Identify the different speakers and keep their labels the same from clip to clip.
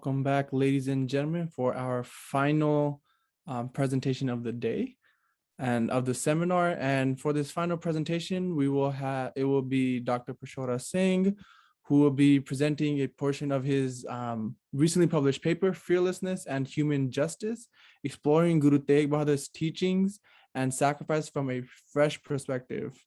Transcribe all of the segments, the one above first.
Speaker 1: Welcome back, ladies and gentlemen, for our final presentation of the day and of the seminar. And for this final presentation, it will be Dr. Pashaura Singh, who will be presenting a portion of his recently published paper, Fearlessness and Human Justice, exploring Guru Tegh Bahadur's teachings and sacrifice from a fresh perspective.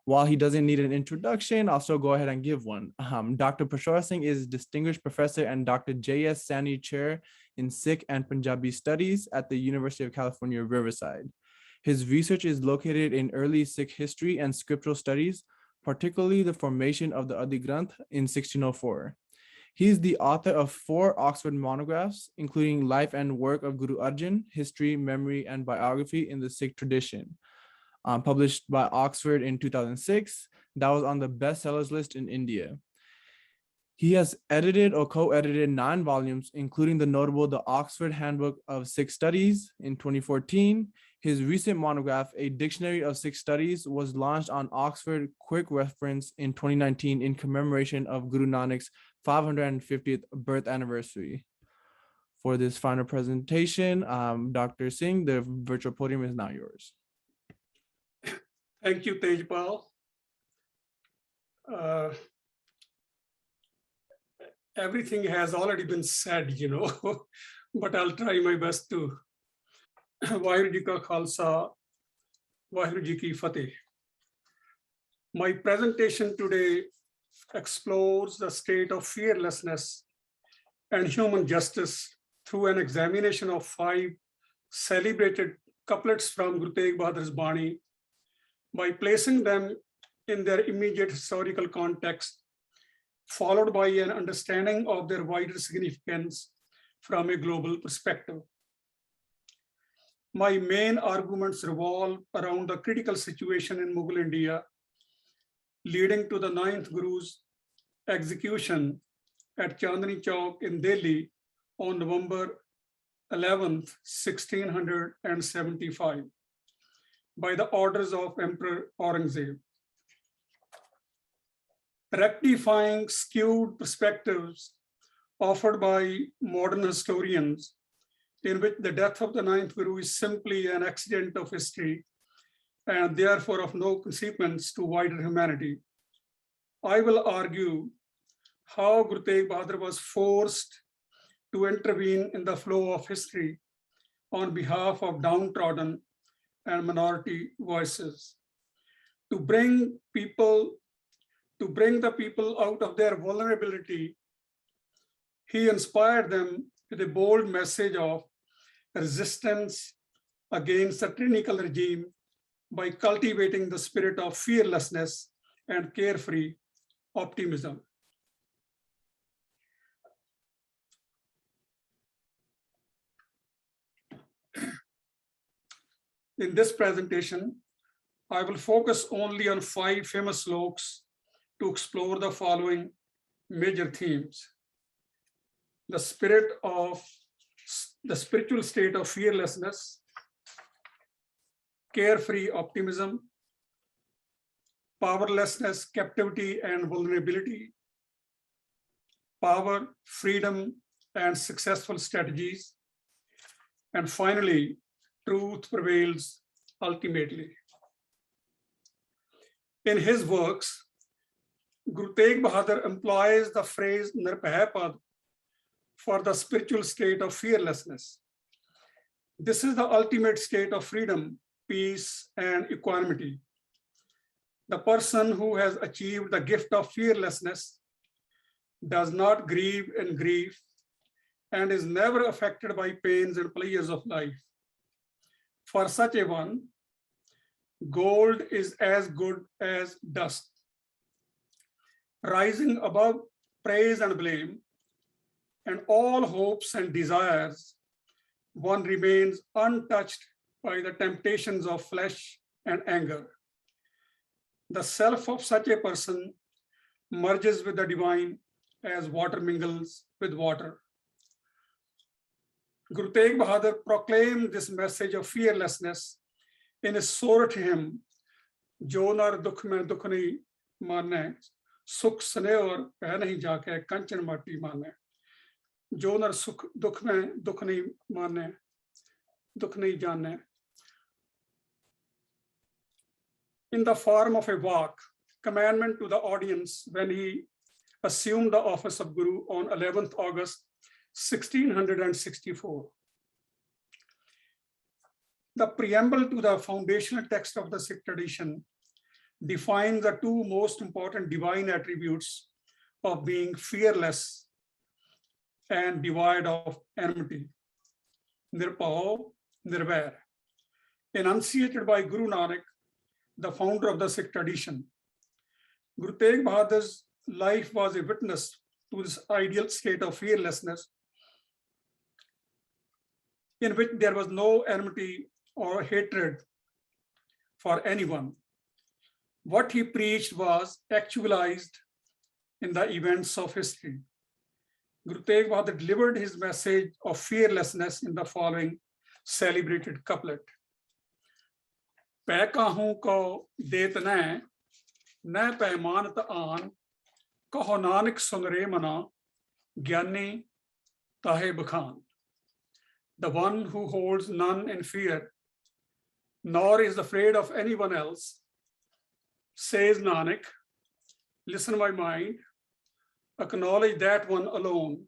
Speaker 1: While he doesn't need an introduction, I'll still go ahead and give one. Dr. Pashaura Singh is Distinguished Professor and Dr. J.S. Saini Chair in Sikh and Punjabi Studies at the University of California, Riverside. His research is located in early Sikh history and scriptural studies, particularly the formation of the Adi Granth in 1604. He is the author of 4 Oxford monographs, including Life and Work of Guru Arjan, History, Memory, and Biography in the Sikh Tradition, published by Oxford in 2006. That was on the bestsellers list in India. He has edited or co-edited 9 volumes, including the notable The Oxford Handbook of Sikh Studies in 2014. His recent monograph, A Dictionary of Sikh Studies, was launched on Oxford Quick Reference in 2019 in commemoration of Guru Nanak's 550th birth anniversary. For this final presentation, Dr. Singh, the virtual podium is now yours.
Speaker 2: Thank you, Tejpaul. Everything has already been said, but I'll try my best to. Waheguru Ji Ka Khalsa, Waheguru Ji Ki Fateh. My presentation today explores the state of fearlessness and human justice through an examination of 5 celebrated couplets from Guru Tegh Bahadur's Bani, by placing them in their immediate historical context, followed by an understanding of their wider significance from a global perspective. My main arguments revolve around the critical situation in Mughal India, leading to the 9th Guru's execution at Chandni Chowk in Delhi on November 11th, 1675. By the orders of Emperor Aurangzeb. Rectifying skewed perspectives offered by modern historians, in which the death of the 9th Guru is simply an accident of history and therefore of no consequence to wider humanity, I will argue how Guru Tegh Bahadur was forced to intervene in the flow of history on behalf of downtrodden and minority voices, to bring the people out of their vulnerability. He inspired them with a bold message of resistance against the tyrannical regime by cultivating the spirit of fearlessness and carefree optimism. In this presentation, I will focus only on 5 famous slokas to explore the following major themes: the spiritual state of fearlessness, carefree optimism, powerlessness, captivity, and vulnerability, power, freedom, and successful strategies, and finally, truth prevails ultimately. In his works, Guru Tegh Bahadur employs the phrase Nirbhay for the spiritual state of fearlessness. This is the ultimate state of freedom, peace, and equanimity. The person who has achieved the gift of fearlessness does not grieve in grief and is never affected by pains and pleasures of life. For such a one, gold is as good as dust. Rising above praise and blame and all hopes and desires, one remains untouched by the temptations of flesh and anger. The self of such a person merges with the divine as water mingles with water. Guru Tegh Bahadur proclaimed this message of fearlessness in his Sorat hymn, Jo nar dukh mein dukh nahi mane, sukh sneha aur peh nahi jaake kanchan mati mane. जो नर सुख दुख में दुख नहीं माने, दुख नहीं जाने. In the form of a walk, commandment to the audience when he assumed the office of Guru on 11th August 1664. The preamble to the foundational text of the Sikh tradition defines the two most important divine attributes of being fearless and devoid of enmity. Nirpao, Nirvair, enunciated by Guru Nanak, the founder of the Sikh tradition. Guru Tegh Bahadur's life was a witness to this ideal state of fearlessness in which there was no enmity or hatred for anyone. What he preached was actualized in the events of history. Guru Tegh Bahadur delivered his message of fearlessness in the following celebrated couplet. Pੈ kahun ko det nai, na paimanat aan, kaho nanak sunre mana, gyani tahe bakhan. The one who holds none in fear, nor is afraid of anyone else, says Nanak, listen my mind, acknowledge that one alone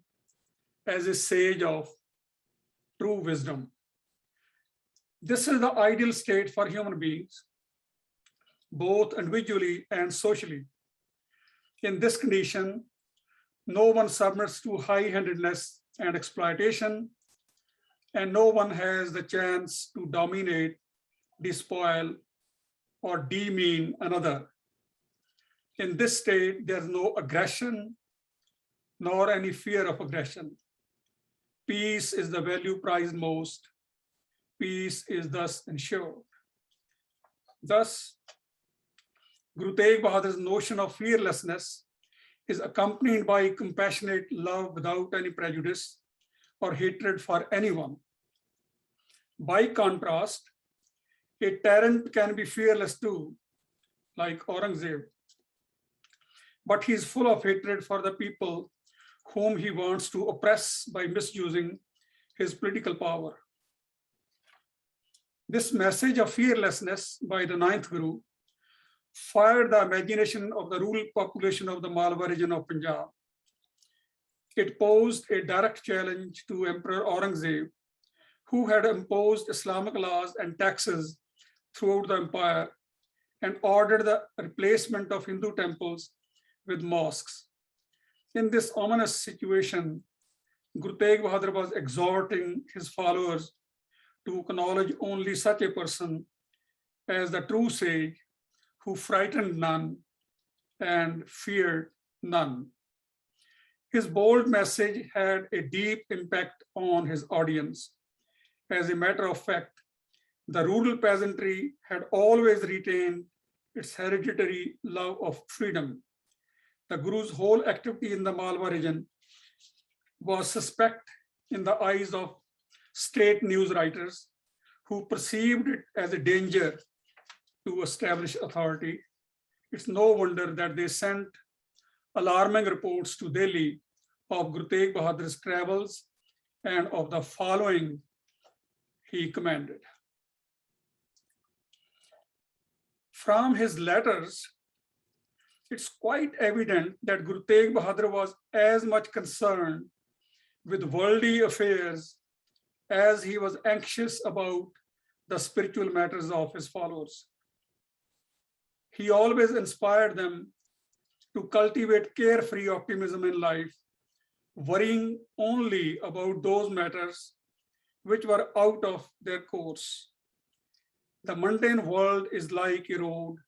Speaker 2: as a sage of true wisdom. This is the ideal state for human beings, both individually and socially. In this condition, no one submits to high-handedness and exploitation, and no one has the chance to dominate, despoil, or demean another. In this state, there's no aggression, nor any fear of aggression. Peace is the value prized most. Peace is thus ensured. Thus, Guru Tegh Bahadur's notion of fearlessness is accompanied by compassionate love without any prejudice or hatred for anyone. By contrast, a tyrant can be fearless too, like Aurangzeb, but he is full of hatred for the people whom he wants to oppress by misusing his political power. This message of fearlessness by the ninth Guru fired the imagination of the rural population of the Malwa region of Punjab. It posed a direct challenge to Emperor Aurangzeb, who had imposed Islamic laws and taxes throughout the empire and ordered the replacement of Hindu temples with mosques. In this ominous situation, Guru Tegh Bahadur was exhorting his followers to acknowledge only such a person as the true sage who frightened none and feared none. His bold message had a deep impact on his audience. As a matter of fact, the rural peasantry had always retained its hereditary love of freedom. The Guru's whole activity in the Malwa region was suspect in the eyes of state news writers who perceived it as a danger to establish authority. It's no wonder that they sent alarming reports to Delhi of Guru Tegh Bahadur's travels and of the following he commanded. From his letters, it's quite evident that Guru Tegh Bahadur was as much concerned with worldly affairs as he was anxious about the spiritual matters of his followers. He always inspired them to cultivate carefree optimism in life, worrying only about those matters which were out of their course. The mundane world is like a road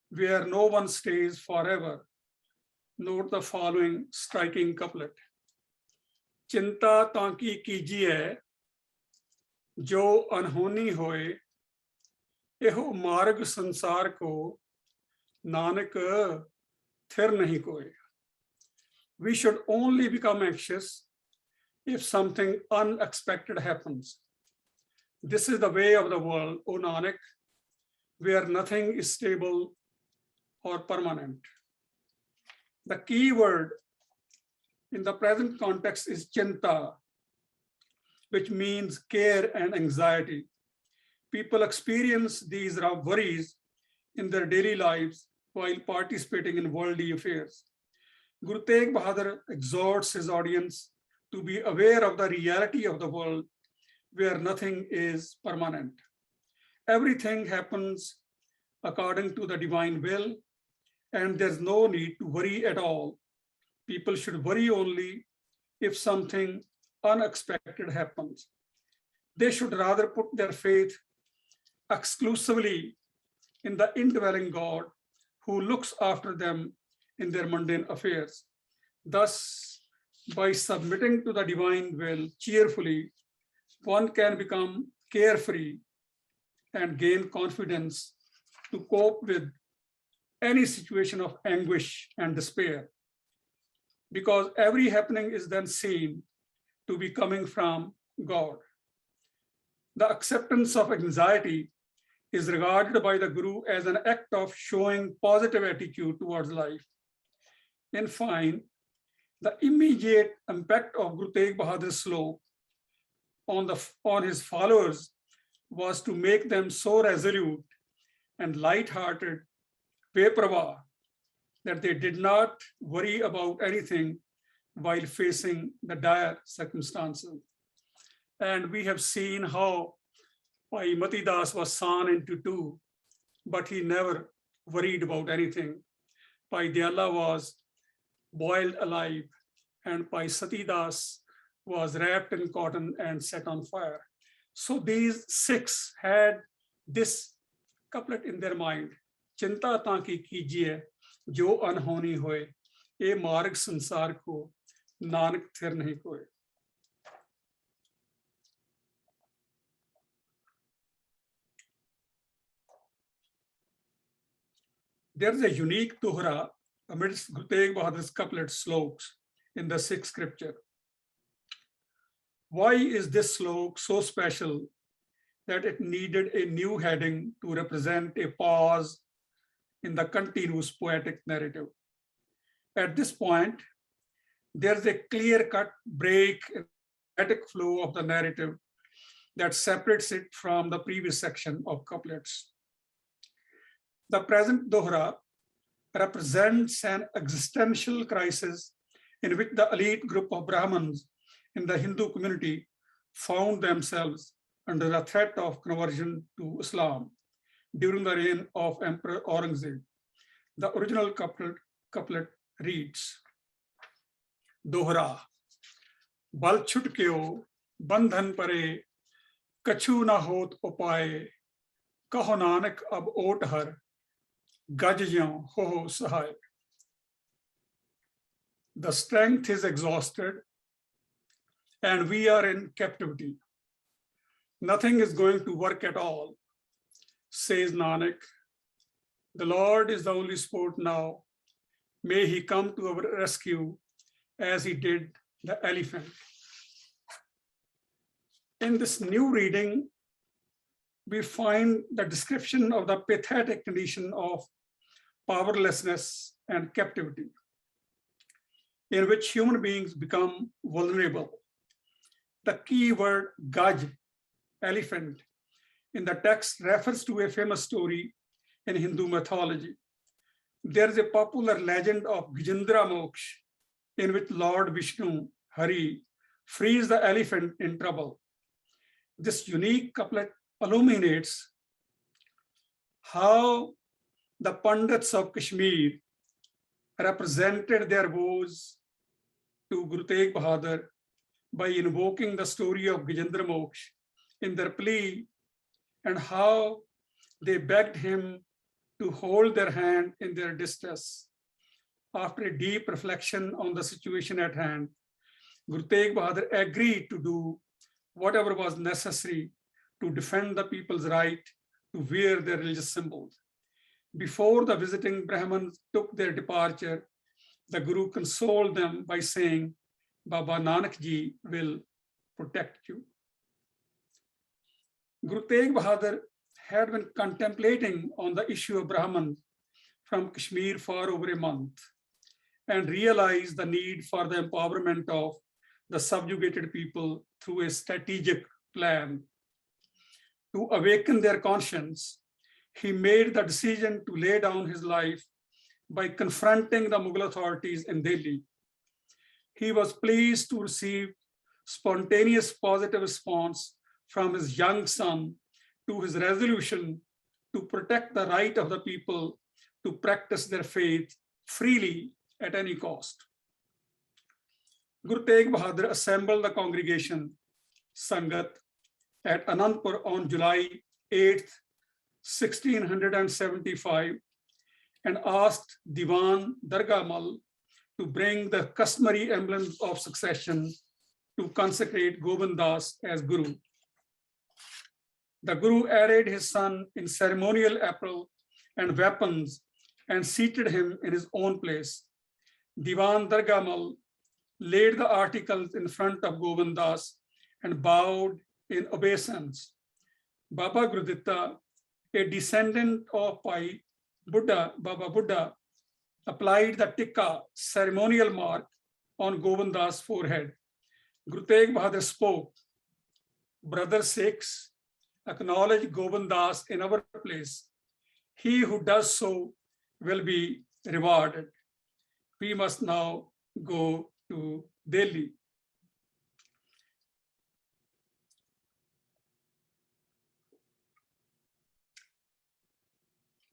Speaker 2: where no one stays forever. Note the following striking couplet. Chinta tanki kijiye, jo anhoni hoye, eho marg sansar ko, nanak thir nahi koye. We should only become anxious if something unexpected happens. This is the way of the world, O Nanak, where nothing is stable or permanent. The key word in the present context is chinta, which means care and anxiety. People experience these worries in their daily lives while participating in worldly affairs. Guru Tegh Bahadur exhorts his audience to be aware of the reality of the world where nothing is permanent. Everything happens according to the divine will, and there's no need to worry at all. People should worry only if something unexpected happens. They should rather put their faith exclusively in the indwelling God who looks after them in their mundane affairs. Thus, by submitting to the divine will cheerfully, one can become carefree and gain confidence to cope with any situation of anguish and despair, because every happening is then seen to be coming from God. The acceptance of anxiety is regarded by the Guru as an act of showing positive attitude towards life. In fine, the immediate impact of Guru Tegh Bahadur's slope on his followers was to make them so resolute and light-hearted, beprava, that they did not worry about anything while facing the dire circumstances. And we have seen how Bhai Mati Das was sawn into two, but he never worried about anything. Bhai Diyala was boiled alive, and Bhai Sati Das was wrapped in cotton and set on fire. So these Sikhs had this couplet in their mind, Chinta Tanki Kijiye, Jo Anhoni Hoye, E Marg Sansar Ko, Nanak Thir Nahi Koye. There is a unique Dohra amidst Guru Tegh Bahadur's couplet sloks in the Sikh scripture. Why is this slok so special that it needed a new heading to represent a pause in the continuous poetic narrative? At this point, there's a clear-cut break in the poetic flow of the narrative that separates it from the previous section of couplets. The present Dohra represents an existential crisis in which the elite group of Brahmins in the Hindu community found themselves under the threat of conversion to Islam during the reign of Emperor Aurangzeb. The original couplet reads, Dohra, bal chhutkeo, bandhan pare, kachu na hot upaye, kaho nanak ab ot har, gaj ho sahay. The strength is exhausted and we are in captivity. Nothing is going to work at all, says Nanak. The Lord is the only support now. May he come to our rescue as he did the elephant. In this new reading, we find the description of the pathetic condition of powerlessness and captivity, in which human beings become vulnerable. The key word Gaj, elephant, in the text refers to a famous story in Hindu mythology. There is a popular legend of Gajendra Moksha, in which Lord Vishnu, Hari, frees the elephant in trouble. This unique couplet illuminates how the Pandits of Kashmir represented their woes to Guru Tegh Bahadur by invoking the story of Gajendra Moksha in their plea, and how they begged him to hold their hand in their distress. After a deep reflection on the situation at hand, Guru Tegh Bahadur agreed to do whatever was necessary to defend the people's right to wear their religious symbols. Before the visiting Brahmins took their departure, the Guru consoled them by saying, Baba Nanak Ji will protect you. Guru Tegh Bahadur had been contemplating on the issue of Brahmins from Kashmir for over a month, and realized the need for the empowerment of the subjugated people through a strategic plan. To awaken their conscience, he made the decision to lay down his life by confronting the Mughal authorities in Delhi. He was pleased to receive spontaneous positive response from his young son to his resolution to protect the right of the people to practice their faith freely at any cost. Guru Tegh Bahadur assembled the congregation, Sangat, at Anandpur on July 8th, 1675, and asked Diwan Dargah Mal to bring the customary emblems of succession to consecrate Gobind Das as Guru. The Guru arrayed his son in ceremonial apparel and weapons and seated him in his own place. Diwan Dargah Mal laid the articles in front of Gobind Das and bowed in obeisance. Baba Guruditta, a descendant of Pai Buddha, Baba Buddha, applied the tikka ceremonial mark on Gobind Das' forehead. Guru Tegh Bahadur spoke, "Brother Sikhs, acknowledge Gobind Das in our place. He who does so will be rewarded. We must now go to Delhi."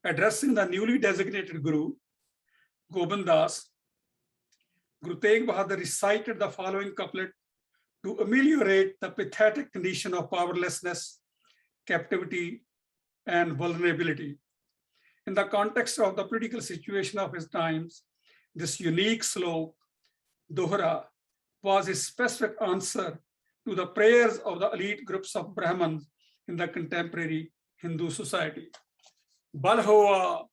Speaker 2: Addressing the newly designated Guru, Gobind Das, Guru Tegh Bahadur recited the following couplet to ameliorate the pathetic condition of powerlessness, captivity, and vulnerability. In the context of the political situation of his times, this unique slok, Dohra, was a specific answer to the prayers of the elite groups of Brahmins in the contemporary Hindu society. Bal hoa,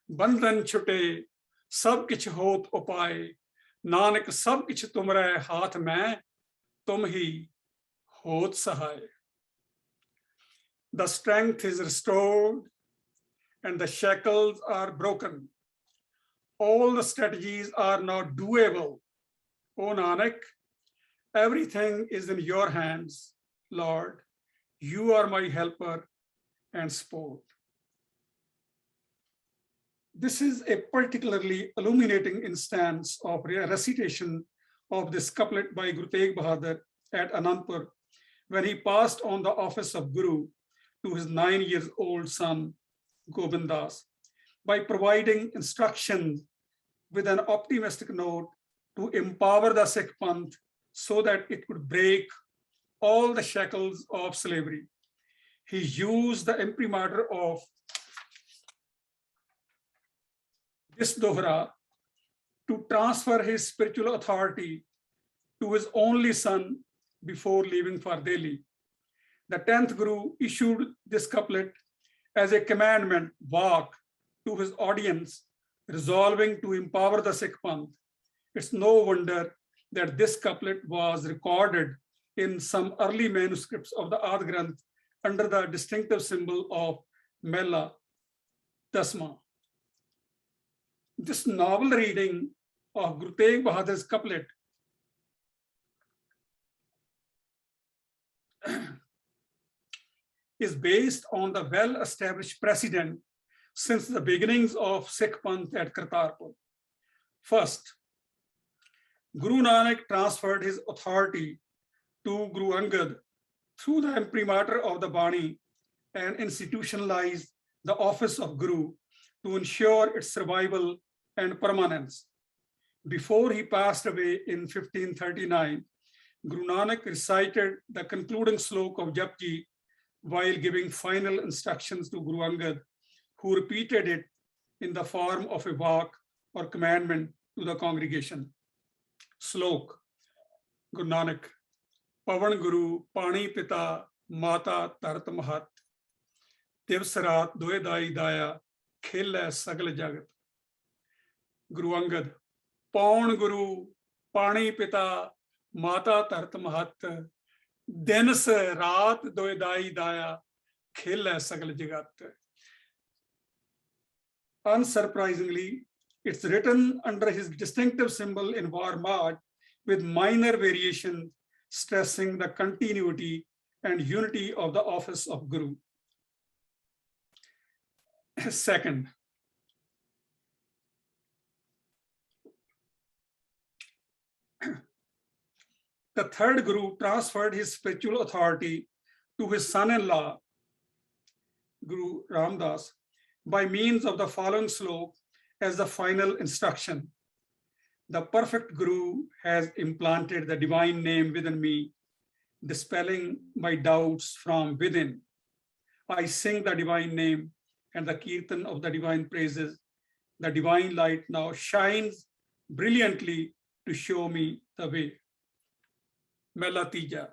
Speaker 2: bandhan chute, sab kich hot upaye, Nanak sab kich tumre haath mein, tum hi hot sahay. The strength is restored and the shackles are broken. All the strategies are now doable. O Nanak, everything is in your hands, Lord. You are my helper and support. This is a particularly illuminating instance of recitation of this couplet by Guru Tegh Bahadur at Anandpur when he passed on the office of Guru to his 9-year-old son, Gobind Das, by providing instructions with an optimistic note to empower the Sikh Panth so that it could break all the shackles of slavery. He used the imprimatur of this Dohra to transfer his spiritual authority to his only son before leaving for Delhi. The 10th Guru issued this couplet as a commandment, Vak, to his audience, resolving to empower the Sikh Panth. It's no wonder that this couplet was recorded in some early manuscripts of the Adi Granth under the distinctive symbol of Mela Dasma. This novel reading of Guru Tegh Bahadur's couplet is based on the well-established precedent since the beginnings of Sikh Panth at Kartarpur. First, Guru Nanak transferred his authority to Guru Angad through the imprimatur of the Bani and institutionalized the office of Guru to ensure its survival and permanence. Before he passed away in 1539, Guru Nanak recited the concluding slok of Japji while giving final instructions to Guru Angad, who repeated it in the form of a vak or commandment to the congregation. Slok, Guru Nanak, Pavan Guru, Pani Pita, Mata Tart Mahat, Divsarat Doe Dai Daya, Khela Sagal Jagat. Guru Angad, Pawan Guru, Pani Pita, Mata Tart Mahat, Dins Raat Doe Dai Daya, Khela Sagal Jagat. Unsurprisingly, It's written under his distinctive symbol in war march with minor variation stressing the continuity and unity of the office of Guru. Second, the third Guru transferred his spiritual authority to his son-in-law, Guru Ramdas, by means of the following sloka as the final instruction. The perfect Guru has implanted the divine name within me, dispelling my doubts from within. I sing the divine name and the kirtan of the divine praises. The divine light now shines brilliantly to show me the way. Mela tija.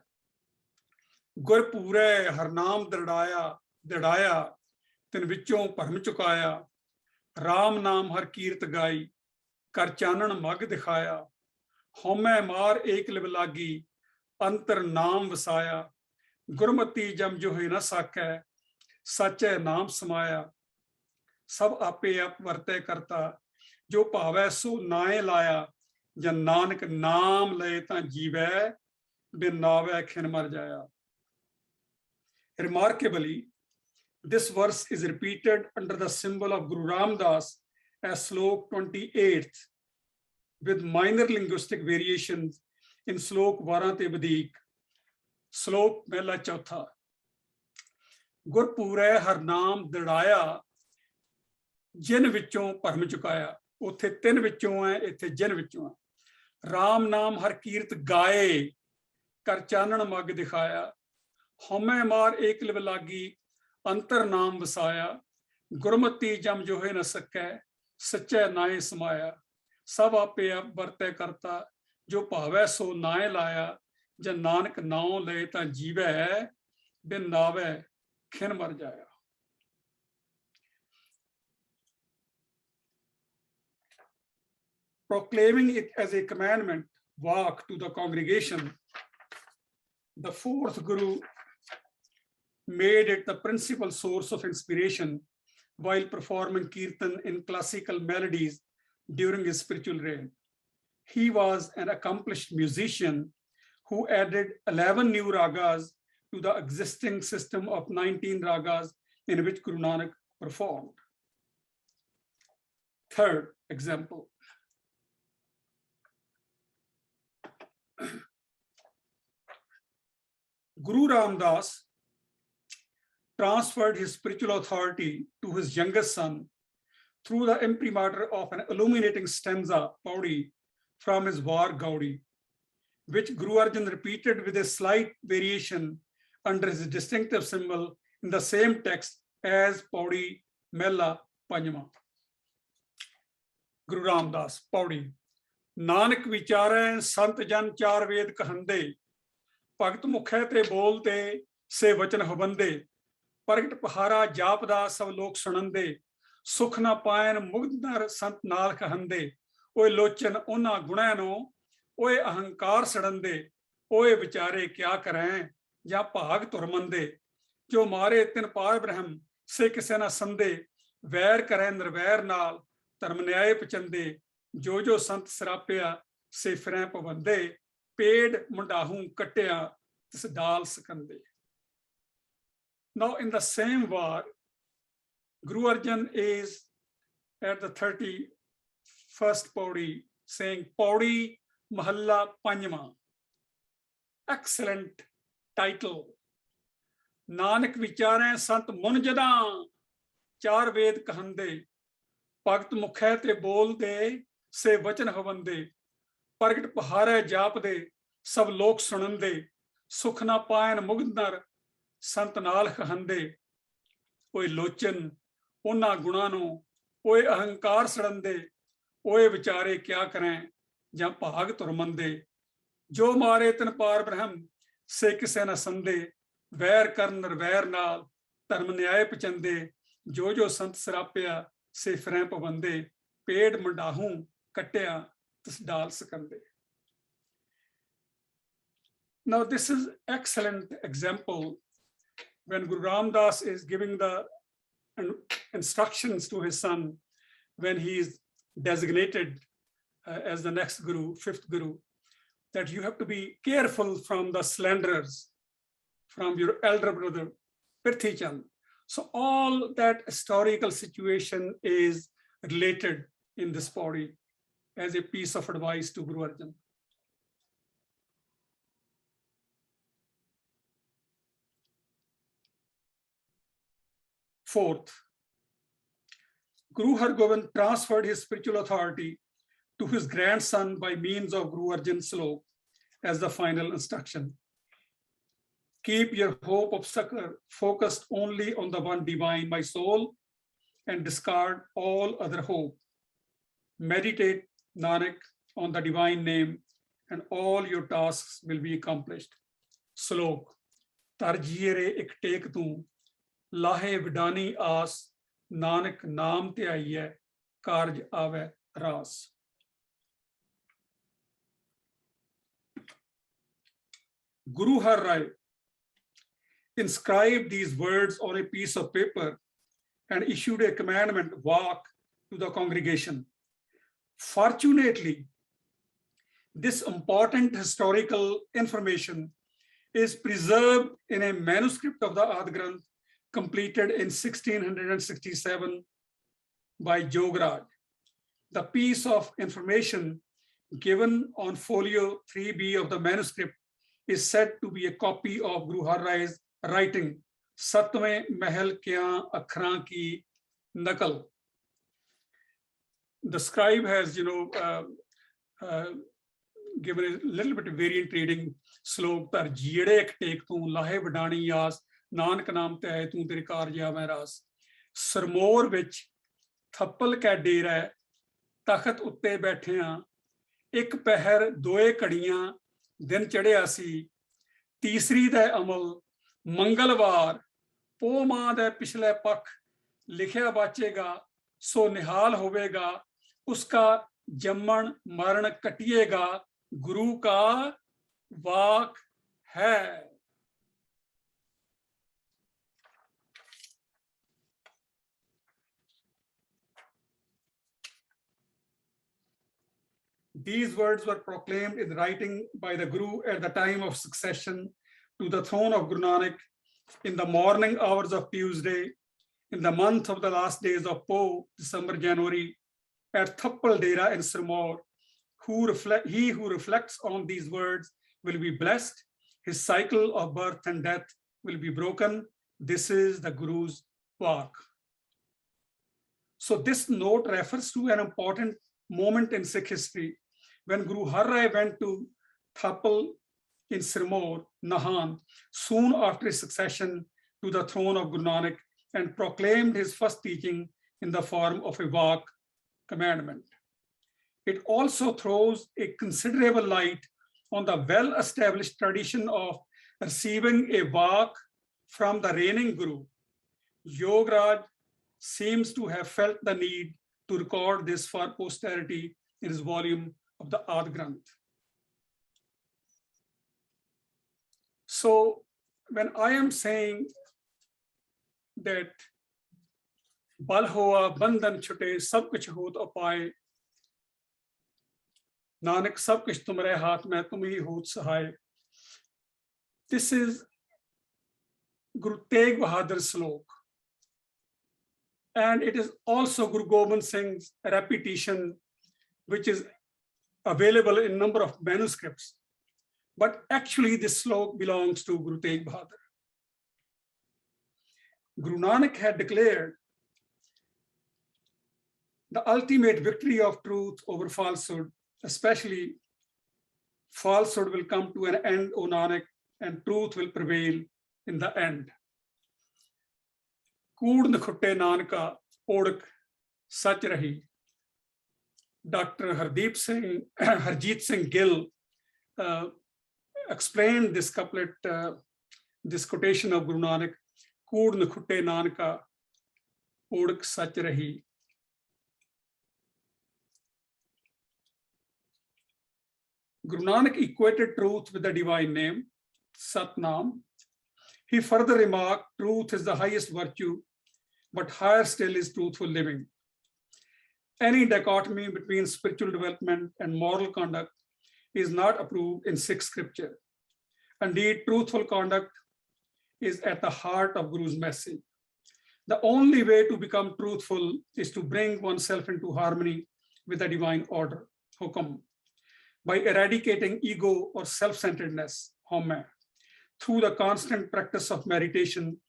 Speaker 2: Gur pure harnaam dardaya, tin vichon bharm chukaya. Ram naam harkeerat gai, kar chanan mag dikhaya. Home maar ek liv lagi, antar naam vasaya. Gurmati jam jo hai na sakhai, sache naam samaya. Sab ape ap varte karta, jo bhavai so nae laya. Jan nanak naam le ta jeevai, bin naavai khin mar jaya. Remarkably, this verse is repeated under the symbol of Guru Ramdas as slok 28th, with minor linguistic variations in slok 12 te vadik. Slok mehla chautha. Gur pure har naam didaya, jin vichon bharm chukaya. Uthe tin vichon hai, ithe jin vichon hai. Ram naam harkeerat gaye, kar chanan mag dikhaya. Home maar ek liv lagi, antar naam vasaya. Gurmati jam jo hai na sakai, sache nae samaya. Sab ape ap varte karta, jo bhavai so nae laya. Jan nanak naam le ta jeevai, bin naavai khin mar jaya. Proclaiming it as a commandment, walk to the congregation, the fourth Guru made it the principal source of inspiration while performing kirtan in classical melodies during his spiritual reign. He was an accomplished musician who added 11 new ragas to the existing system of 19 ragas in which Guru Nanak performed. Third example. Guru Ramdas transferred his spiritual authority to his youngest son through the imprimatur of an illuminating stanza, Paudi, from his Var Gaudi, which Guru Arjan repeated with a slight variation under his distinctive symbol in the same text as Paudi Mela Panjama. Guru Ramdas, Paudi. Nanak vichare sant jan char ved kahande, Bhagat mukhe te bolte se vachan habande, Pragat pahara japda sab lok sunande, Sukh na payan mugdnar sant naal kahande, Oye lochan ona gunano, Oye ahankar sadande, Oye vichare kya karain, Ja bhag turmande, Jo mare tin par brahm se kise na sande, Vair kare nirvair naal, Tarmanyay pachande, Jo jo sant srapya se firai pavande, Paid mundahun katya tis dal sakande. Now in the same war, Guru Arjan is at the 31st Paudi saying Paudi Mahalla Panjama. Excellent title. Nanak vichare sant mun jada, char ved kahande, Bhagat mukhe te bolde se vachan havande, Pragat pahare japde sab lok sunande, Sukh na payan mugdnar sant naal kahande, Oye lochan ਉਹਨਾਂ ਗੁਣਾਂ ਨੂੰ ਓਏ ਅਹੰਕਾਰ ਸੜੰਦੇ ਓਏ ਵਿਚਾਰੇ ਕਿਆ ਕਰੇ ਜਾਂ ਭਾਗ ਤੁਰਮੰਦੇ ਜੋ ਮਾਰੇ ਤਨ ਪਾਰ ਬ੍ਰਹਮ ਸੇ ਕਿਸੇ ਨਾ ਸੰਦੇ ਵੈਰ ਕਰਨ ਨਿਰਵੈਰ ਨਾਲ ਧਰਮ ਨਿਆਏ ਪਚੰਦੇ ਜੋ ਜੋ ਸੰਤ ਸਰਾਪਿਆ ਸੇ ਫਰੈ ਪਵੰਦੇ ਪੇੜ ਮੰਡਾਹੂ ਕੱਟਿਆ ਤਿਸ ਡਾਲ ਸਕੰਦੇ. Now this is excellent example when Guru Ramdas is giving the instructions to his son when he is designated as the next guru, fifth guru, that you have to be careful from the slanderers, from your elder brother, Prithi Chand. So all that historical situation is related in this body as a piece of advice to Guru Arjan. Fourth, Guru Hargobind transferred his spiritual authority to his grandson by means of Guru Arjan's Slok as the final instruction. Keep your hope of succor focused only on the one divine, my soul, and discard all other hope. Meditate, Nanak, on the divine name, and all your tasks will be accomplished. Slok, Tarjire ik tek tu, lahe vidani aas, Nanak naam te aiye, karj ave ras. Guru Har Rai inscribed these words on a piece of paper and issued a commandment, walk, to the congregation. Fortunately, this important historical information is preserved in a manuscript of the Adi Granth completed in 1667 by Jograj. The piece of information given on folio 3B of the manuscript is said to be a copy of Guru Har Rai's writing, Satवें महल क्या अखरां की नकल. The scribe has, given a little bit of variant reading. Slok tar jire ek tek tu lahe vadani yas nanak naam te hai tu tere karja mein ras. Sarmor vich thappal ka dera takhat utte baithe haan ek pehar doe kadiyan din chadhiya si तीसरी दा अमल मंगलवार पो मां दा पिछले पख लिखिया बाचेगा सो निहाल होवेगा उसका जम्मन मरण कटिएगा गुरु का वाक है. These words were proclaimed in writing by the Guru at the time of succession to the throne of Guru Nanak in the morning hours of Tuesday, in the month of the last days of Po, December, January, at Thappal Dera in Sirmaur. He who reflects on these words will be blessed. His cycle of birth and death will be broken. This is the Guru's work. So this note refers to an important moment in Sikh history when Guru Har Rai went to Thappal in Sirmaur, Nahan, soon after his succession to the throne of Guru Nanak, and proclaimed his first teaching in the form of a Vak commandment. It also throws a considerable light on the well-established tradition of receiving a Vak from the reigning Guru. Jograj seems to have felt the need to record this for posterity in his volume of the Adi Granth. So when I am saying that bal hoa bandhan chute sab kuch hot upaye, Nanak sab kuch tumre haath mein tum hi hot sahay, this is Guru Tegh Bahadur's slok. And it is also Guru Gobind Singh's repetition, which is available in a number of manuscripts. But actually this slok belongs to Guru Tegh Bahadur. Guru Nanak had declared the ultimate victory of truth over falsehood, especially falsehood will come to an end, O Nanak, and truth will prevail in the end. Kood nkhutte Nanaka odak sach rahi. Dr. Harjeet Singh Gill explained this couplet, this quotation of Guru Nanak, Kood nkhutte Nanaka odak sach rahi. Guru Nanak equated truth with the divine name, Satnam. He further remarked, truth is the highest virtue, but higher still is truthful living. Any dichotomy between spiritual development and moral conduct is not approved in Sikh scripture. Indeed, truthful conduct is at the heart of Guru's message. The only way to become truthful is to bring oneself into harmony with the divine order, hukum, by eradicating ego or self-centeredness, home, through the constant practice of meditation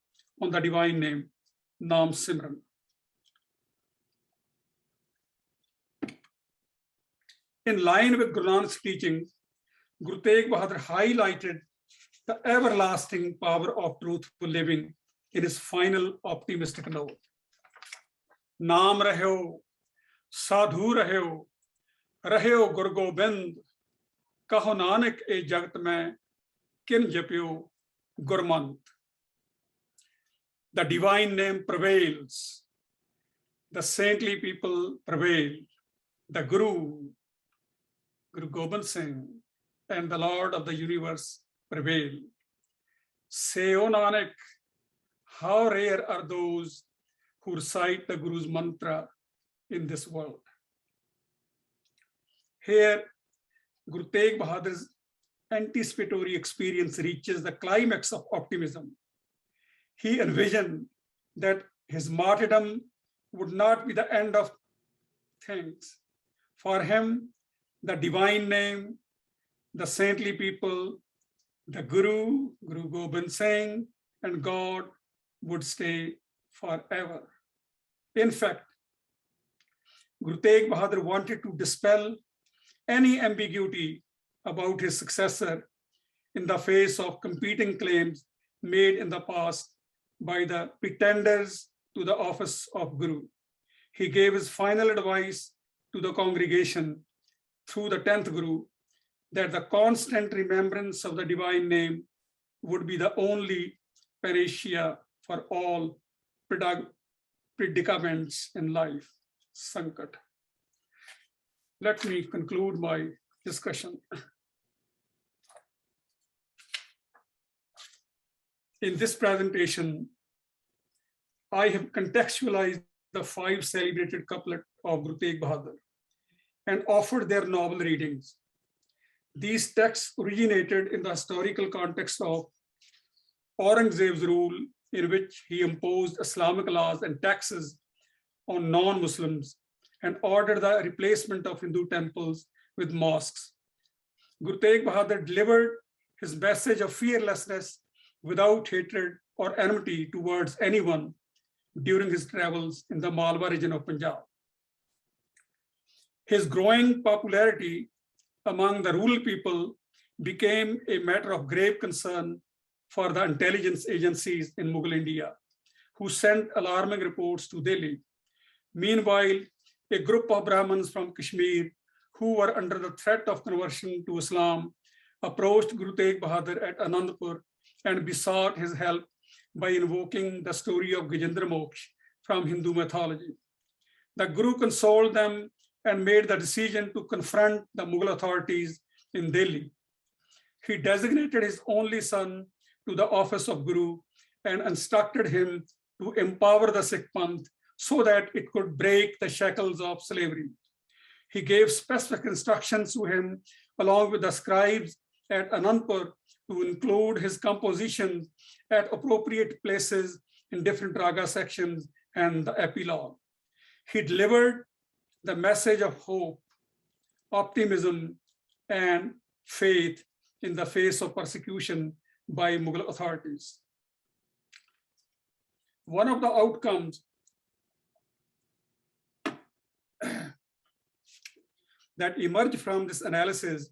Speaker 2: on the divine name, Naam Simran. In line with Guru Nanak's teachings, Guru Tegh Bahadur highlighted the everlasting power of truthful living in his final optimistic note. Naam raheo, sadhu raheo Guru Gobind, kaho Nanak e jagat mein kin japyo Gurmant. The divine name prevails, the saintly people prevail, the Guru Gobind Singh, and the Lord of the universe prevail. Say, O Nanak, how rare are those who recite the Guru's mantra in this world. Here, Guru Tegh Bahadur's anticipatory experience reaches the climax of optimism. He envisioned that his martyrdom would not be the end of things. For him, the divine name, the saintly people, the Guru Gobind Singh, and God would stay forever. In fact, Guru Tegh Bahadur wanted to dispel any ambiguity about his successor in the face of competing claims made in the past by the pretenders to the office of Guru. He gave his final advice to the congregation through the 10th Guru that the constant remembrance of the divine name would be the only panacea for all predicaments in life. Sankat. Let me conclude my discussion. In this presentation, I have contextualized the 5 celebrated couplets of Guru Tegh Bahadur and offered their novel readings. These texts originated in the historical context of Aurangzeb's rule, in which he imposed Islamic laws and taxes on non-Muslims and ordered the replacement of Hindu temples with mosques. Guru Tegh Bahadur delivered his message of fearlessness without hatred or enmity towards anyone during his travels in the Malwa region of Punjab. His growing popularity among the rural people became a matter of grave concern for the intelligence agencies in Mughal India, who sent alarming reports to Delhi. Meanwhile, a group of Brahmins from Kashmir who were under the threat of conversion to Islam approached Guru Tegh Bahadur at Anandpur and besought his help by invoking the story of Gajendra Moksha from Hindu mythology. The Guru consoled them and made the decision to confront the Mughal authorities in Delhi. He designated his only son to the office of Guru and instructed him to empower the Sikh Panth so that it could break the shackles of slavery. He gave specific instructions to him, along with the scribes at Anandpur, to include his compositions at appropriate places in different raga sections and the epilogue. He delivered the message of hope, optimism, and faith in the face of persecution by Mughal authorities. One of the outcomes that emerged from this analysis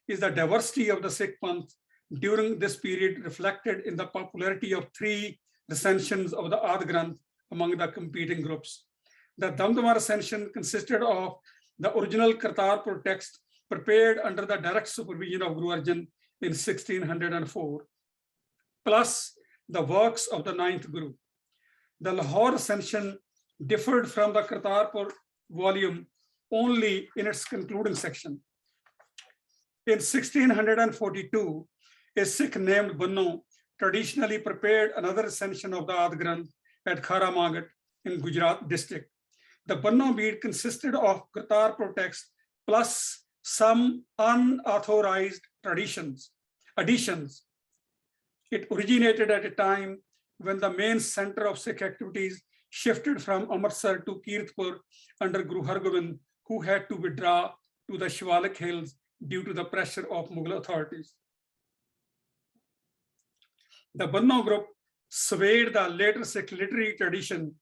Speaker 2: is the diversity of the Sikh Panth during this period, reflected in the popularity of 3 recensions of the Adi Granth among the competing groups. The Damdama recension consisted of the original Kartarpur text prepared under the direct supervision of Guru Arjan in 1604, plus the works of the 9th Guru. The Lahore recension differed from the Kartarpur volume only in its concluding section. In 1642, a Sikh named Banno traditionally prepared another recension of the Adi Granth at Khara Mangat in Gujarat district. The Banno bead consisted of Kartarpur text plus some unauthorized additions. It originated at a time when the main center of Sikh activities shifted from Amritsar to Kirtpur under Guru Hargobind, who had to withdraw to the Shivalik Hills due to the pressure of Mughal authorities. The Banno group swayed the later Sikh literary tradition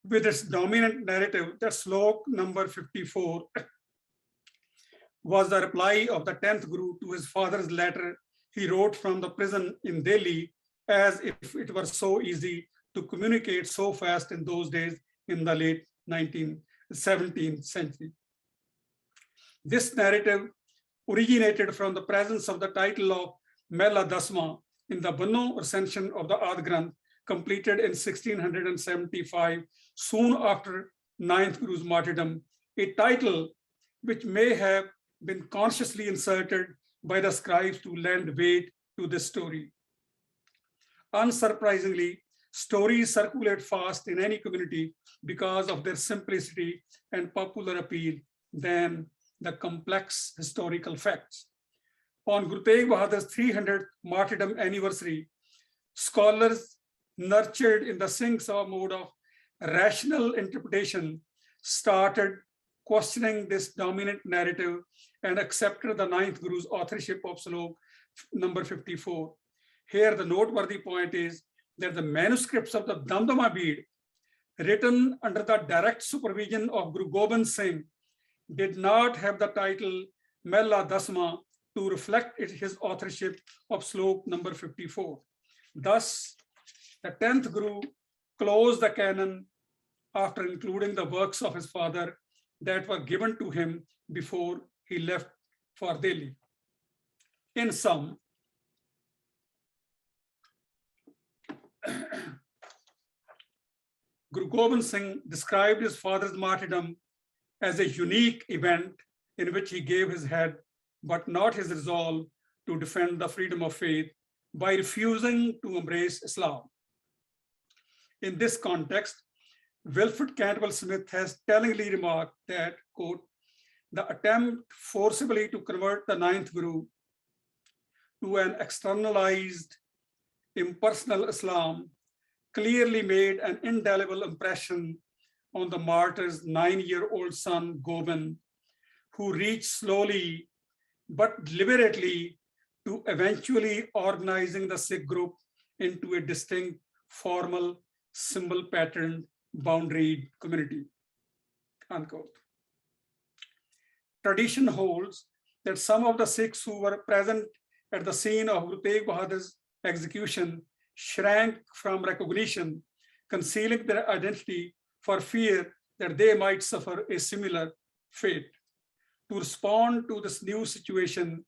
Speaker 2: with its dominant narrative that slok number 54 was the reply of the 10th Guru to his father's letter he wrote from the prison in Delhi, as if it were so easy to communicate so fast in those days in the late 17th century. This narrative originated from the presence of the title of Mela Dasma in the Banno recension of the Ad Granth, completed in 1675, soon after 9th Guru's martyrdom, a title which may have been consciously inserted by the scribes to lend weight to this story. Unsurprisingly, stories circulate fast in any community because of their simplicity and popular appeal than the complex historical facts. On Guru Tegh Bahadur's 300th martyrdom anniversary, scholars nurtured in the Singh Sabha mode of rational interpretation started questioning this dominant narrative and accepted the 9th Guru's authorship of slok number 54. Here, the noteworthy point is that the manuscripts of the Damdama bead, written under the direct supervision of Guru Gobind Singh, did not have the title Mela Dasma to reflect his authorship of slok number 54. Thus, the 10th Guru closed the canon after including the works of his father that were given to him before he left for Delhi. In sum, Guru Gobind Singh described his father's martyrdom as a unique event in which he gave his head, but not his resolve to defend the freedom of faith by refusing to embrace Islam. In this context, Wilfred Cantwell Smith has tellingly remarked that, quote, the attempt forcibly to convert the 9th Guru to an externalized, impersonal Islam clearly made an indelible impression on the martyr's 9-year-old son, Gobind, who reached slowly but deliberately to eventually organizing the Sikh group into a distinct, formal, symbol-patterned, boundaried community, unquote. Tradition holds that some of the Sikhs who were present at the scene of Guru Tegh Bahadur's execution shrank from recognition, concealing their identity for fear that they might suffer a similar fate. To respond to this new situation,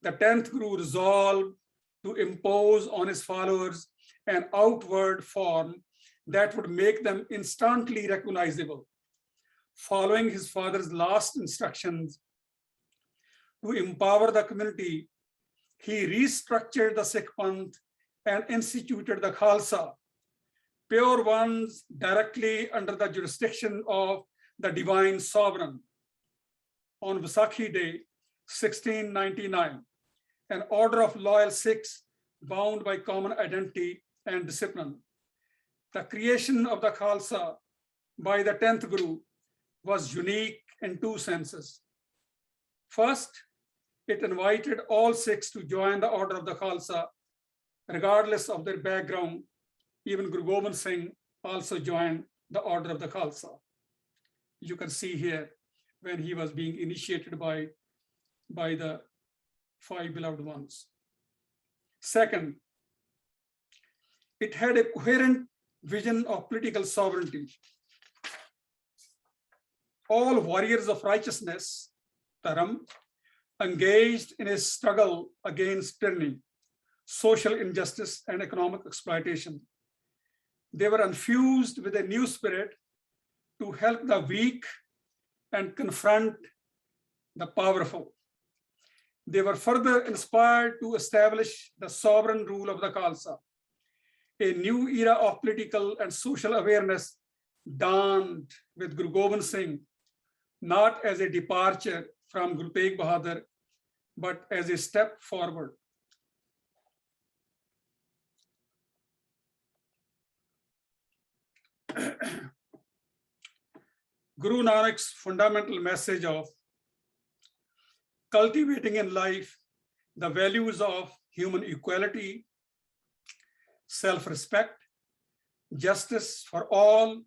Speaker 2: the 10th Guru resolved to impose on his followers an outward form that would make them instantly recognizable. Following his father's last instructions to empower the community, he restructured the Sikh Panth and instituted the Khalsa, pure ones directly under the jurisdiction of the divine sovereign. On Vaisakhi Day, 1699, an order of loyal Sikhs bound by common identity and discipline. The creation of the Khalsa by the 10th Guru was unique in two senses. First, it invited all Sikhs to join the order of the Khalsa, regardless of their background. Even Guru Gobind Singh also joined the order of the Khalsa. You can see here when he was being initiated by the 5 beloved ones. Second, it had a coherent vision of political sovereignty. All warriors of righteousness, Dharam, engaged in a struggle against tyranny, social injustice, and economic exploitation. They were infused with a new spirit to help the weak and confront the powerful. They were further inspired to establish the sovereign rule of the Khalsa, a new era of political and social awareness dawned with Guru Gobind Singh, not as a departure from Guru Tegh Bahadur, but as a step forward. Guru Nanak's fundamental message of cultivating in life the values of human equality, self-respect, justice for all,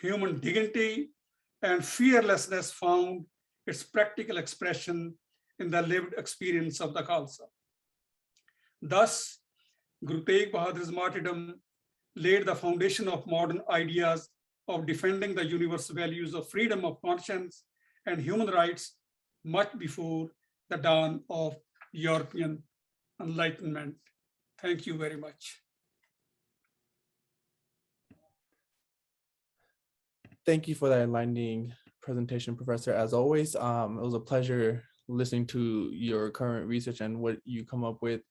Speaker 2: human dignity, and fearlessness found its practical expression in the lived experience of the Khalsa. Thus, Guru Tegh Bahadur's martyrdom laid the foundation of modern ideas of defending the universal values of freedom of conscience and human rights much before the dawn of European Enlightenment. Thank you very much.
Speaker 1: Thank you for that enlightening presentation, Professor. As always, it was a pleasure listening to your current research and what you come up with.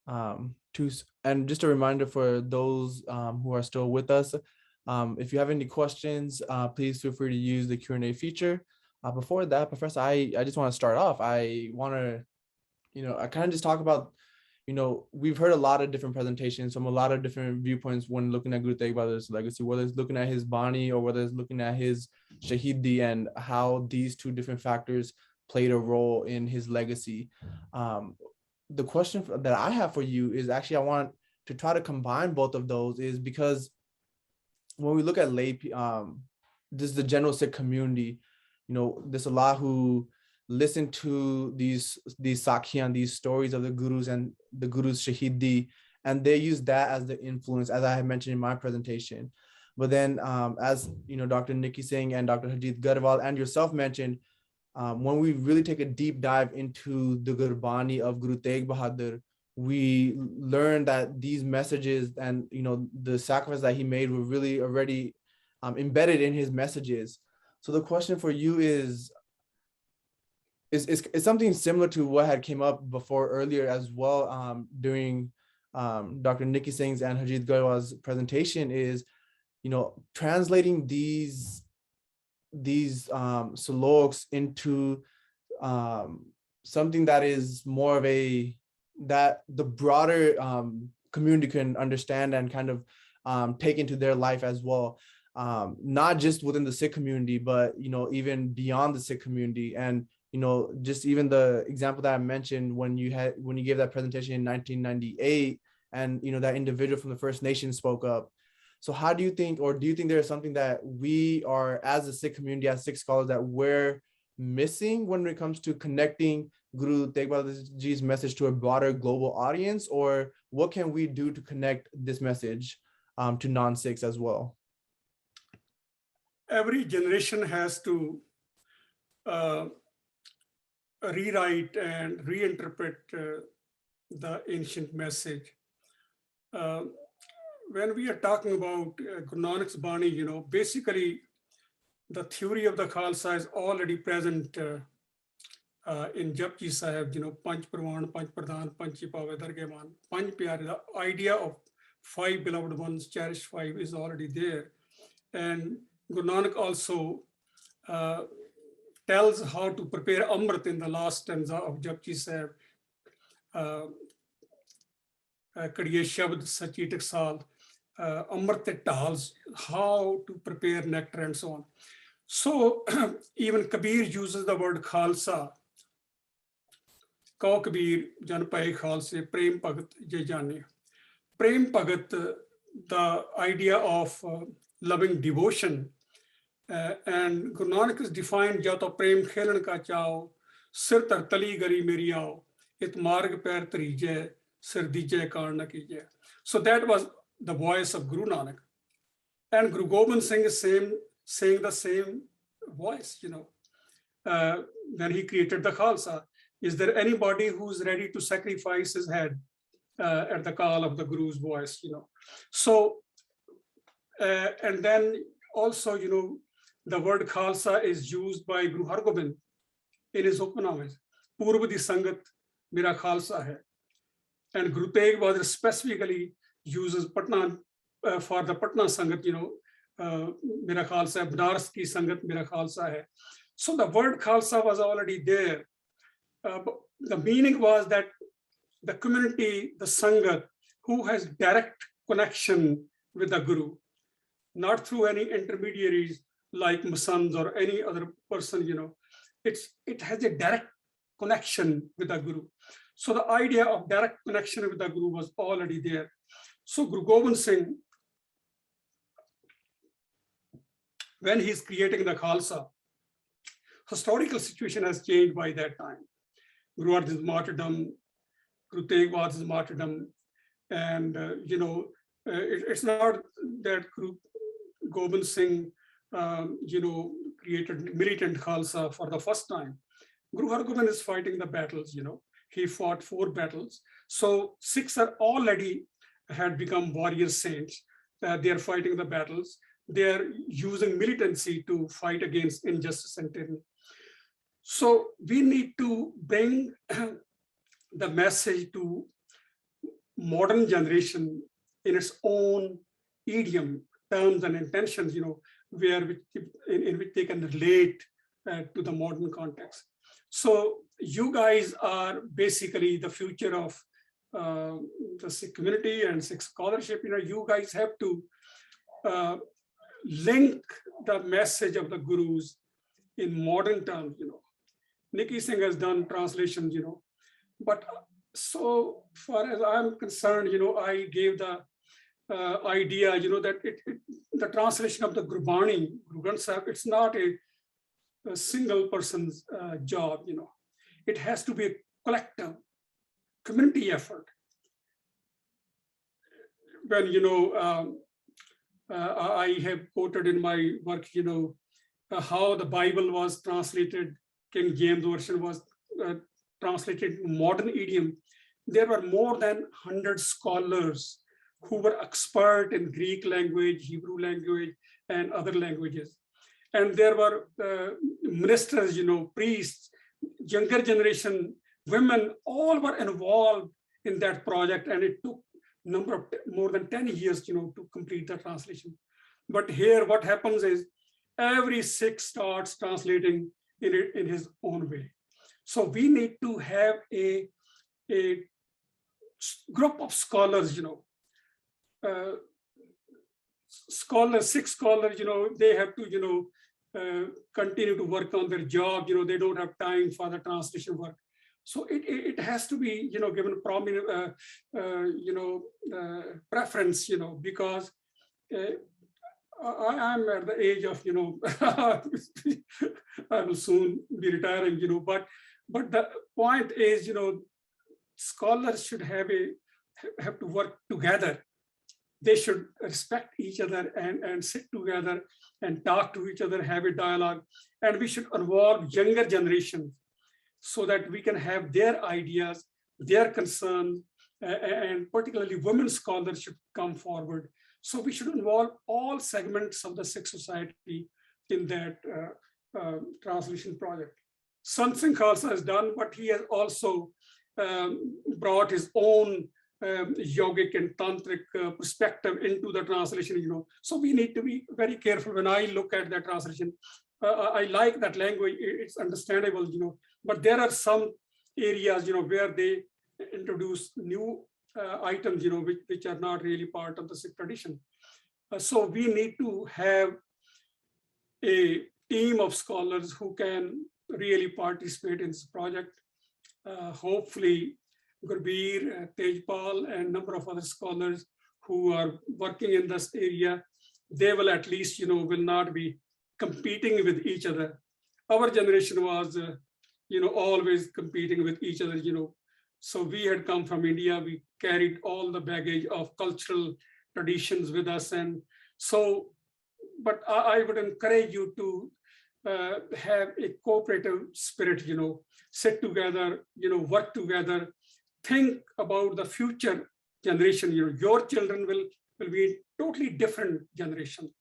Speaker 1: And just a reminder for those who are still with us, if you have any questions, please feel free to use the Q&A feature. Before that, Professor, I just want to start off. I want to, I kind of just talk about, we've heard a lot of different presentations from a lot of different viewpoints when looking at Guru Tegh Bahadur's legacy, whether it's looking at his Bani or whether it's looking at his Shahidi and how these two different factors played a role in his legacy. The question that I have for you is actually, I want to try to combine both of those, is because when we look at this is the general Sikh community, there's a lot who listen to these Sakhiyan, these stories of the Gurus and the Guru's Shahidi, and they use that as the influence, as I had mentioned in my presentation. But then as Dr. Nikki Singh and Dr. Harjeet Garwal and yourself mentioned, when we really take a deep dive into the Gurbani of Guru Tegh Bahadur, we learn that these messages and the sacrifice that he made were really already embedded in his messages. So the question for you is something similar to what had came up before earlier as well during Dr. Nikki Singh's and Harjeet Garwal's presentation, is translating these sloks into something that is more of that the broader community can understand and kind of take into their life as well, not just within the Sikh community, but even beyond the Sikh community. And just even the example that I mentioned when you gave that presentation in 1998, and that individual from the First Nation spoke up. So how do you think, or do you think there is something that we are, as a Sikh community, as Sikh scholars, that we're missing when it comes to connecting Guru Tegh Bahadur's message to a broader global audience? Or what can we do to connect this message to non-Sikhs as well?
Speaker 2: Every generation has to rewrite and reinterpret the ancient message. When we are talking about Guru Nanak's Bani, basically the theory of the Khalsa is already present in Japji Sahib, Panch Parwan, Panch Pradhan, Panchi Pave Dargeman, Panch Pyare. The idea of 5 beloved ones, cherished 5, is already there. And Guru Nanak also tells how to prepare Amrit in the last stanza of Japji Sahib. Kadiye Shabd Sachi Taksal, Amrit Tahals, how to prepare nectar and so on. So even Kabir uses the word Khalsa. Kau Kabir Jan Pai Khalse Prem Bhagat Je Jane. Prem Bhagat, the idea of loving devotion. And Guru Nanak is defined Jato Prem Khelan Ka Chao, Sir Tar Tali Gari Meri Aao, It Marg Per Tarije, Sir Dije Karna Kije. So that was the voice of Guru Nanak. And Guru Gobind Singh is saying the same voice, when he created the Khalsa. Is there anybody who's ready to sacrifice his head at the call of the Guru's voice, So, and then also, the word Khalsa is used by Guru Hargobind in his Upanamas. Purva di Sangat Mera Khalsa hai. And Guru Tegh Bahadur specifically uses Patna for the Patna Sangat, मेरा खालसा है, बनारस की संगत मेरा खालसा है. So the word Khalsa was already there. The meaning was that the community, the Sangat, who has direct connection with the Guru, not through any intermediaries like Masans or any other person, it has a direct connection with the Guru. So the idea of direct connection with the Guru was already there. So Guru Gobind Singh, when he's creating the Khalsa, historical situation has changed by that time. Guru Arjan's martyrdom, Guru Tegh Bahadur's martyrdom, and it's not that Guru Gobind Singh, created militant Khalsa for the first time. Guru Hargobind is fighting the battles. He fought 4 battles. So Sikhs are already had become warrior saints. They are fighting the battles. They are using militancy to fight against injustice and tyranny. So we need to bring the message to modern generation in its own idiom, terms and intentions, in which they can relate to the modern context. So you guys are basically the future of the Sikh community and Sikh scholarship. You guys have to link the message of the gurus in modern terms. Nikki Singh has done translations, but so far as I'm concerned, I gave the idea, that the translation of the Gurbani, Guru Granth Sahib, it's not a single person's job. It has to be a collective community effort. When I have quoted in my work, how the Bible was translated, King James Version was translated in modern idiom. There were more than 100 scholars who were expert in Greek language, Hebrew language, and other languages. And there were ministers, priests, younger generation, women, all were involved in that project. And it took more than 10 years, to complete the translation. But here what happens is every Sikh starts translating in his own way. So we need to have a group of scholars, Sikh scholars, they have to, continue to work on their job. They don't have time for the translation work. So it has to be, given prominent, preference, because I'm at the age of, I will soon be retiring, but the point is, scholars should have to work together. They should respect each other and sit together and talk to each other, have a dialogue, and we should involve younger generations so that we can have their ideas, their concerns, and particularly women scholars should come forward. So we should involve all segments of the Sikh society in that translation project. Sant Singh Khalsa has done, but he has also brought his own yogic and tantric perspective into the translation. So we need to be very careful. When I look at that translation, I like that language, it's understandable, but there are some areas, where they introduce new items, which are not really part of the Sikh tradition. So we need to have a team of scholars who can really participate in this project. Hopefully, Gurbir, Tejpaul, and a number of other scholars who are working in this area, they will at least, will not be competing with each other. Our generation was, always competing with each other, So we had come from India, we carried all the baggage of cultural traditions with us. And so, but I would encourage you to have a cooperative spirit, sit together, work together, think about the future generation. Your children will be a totally different generation.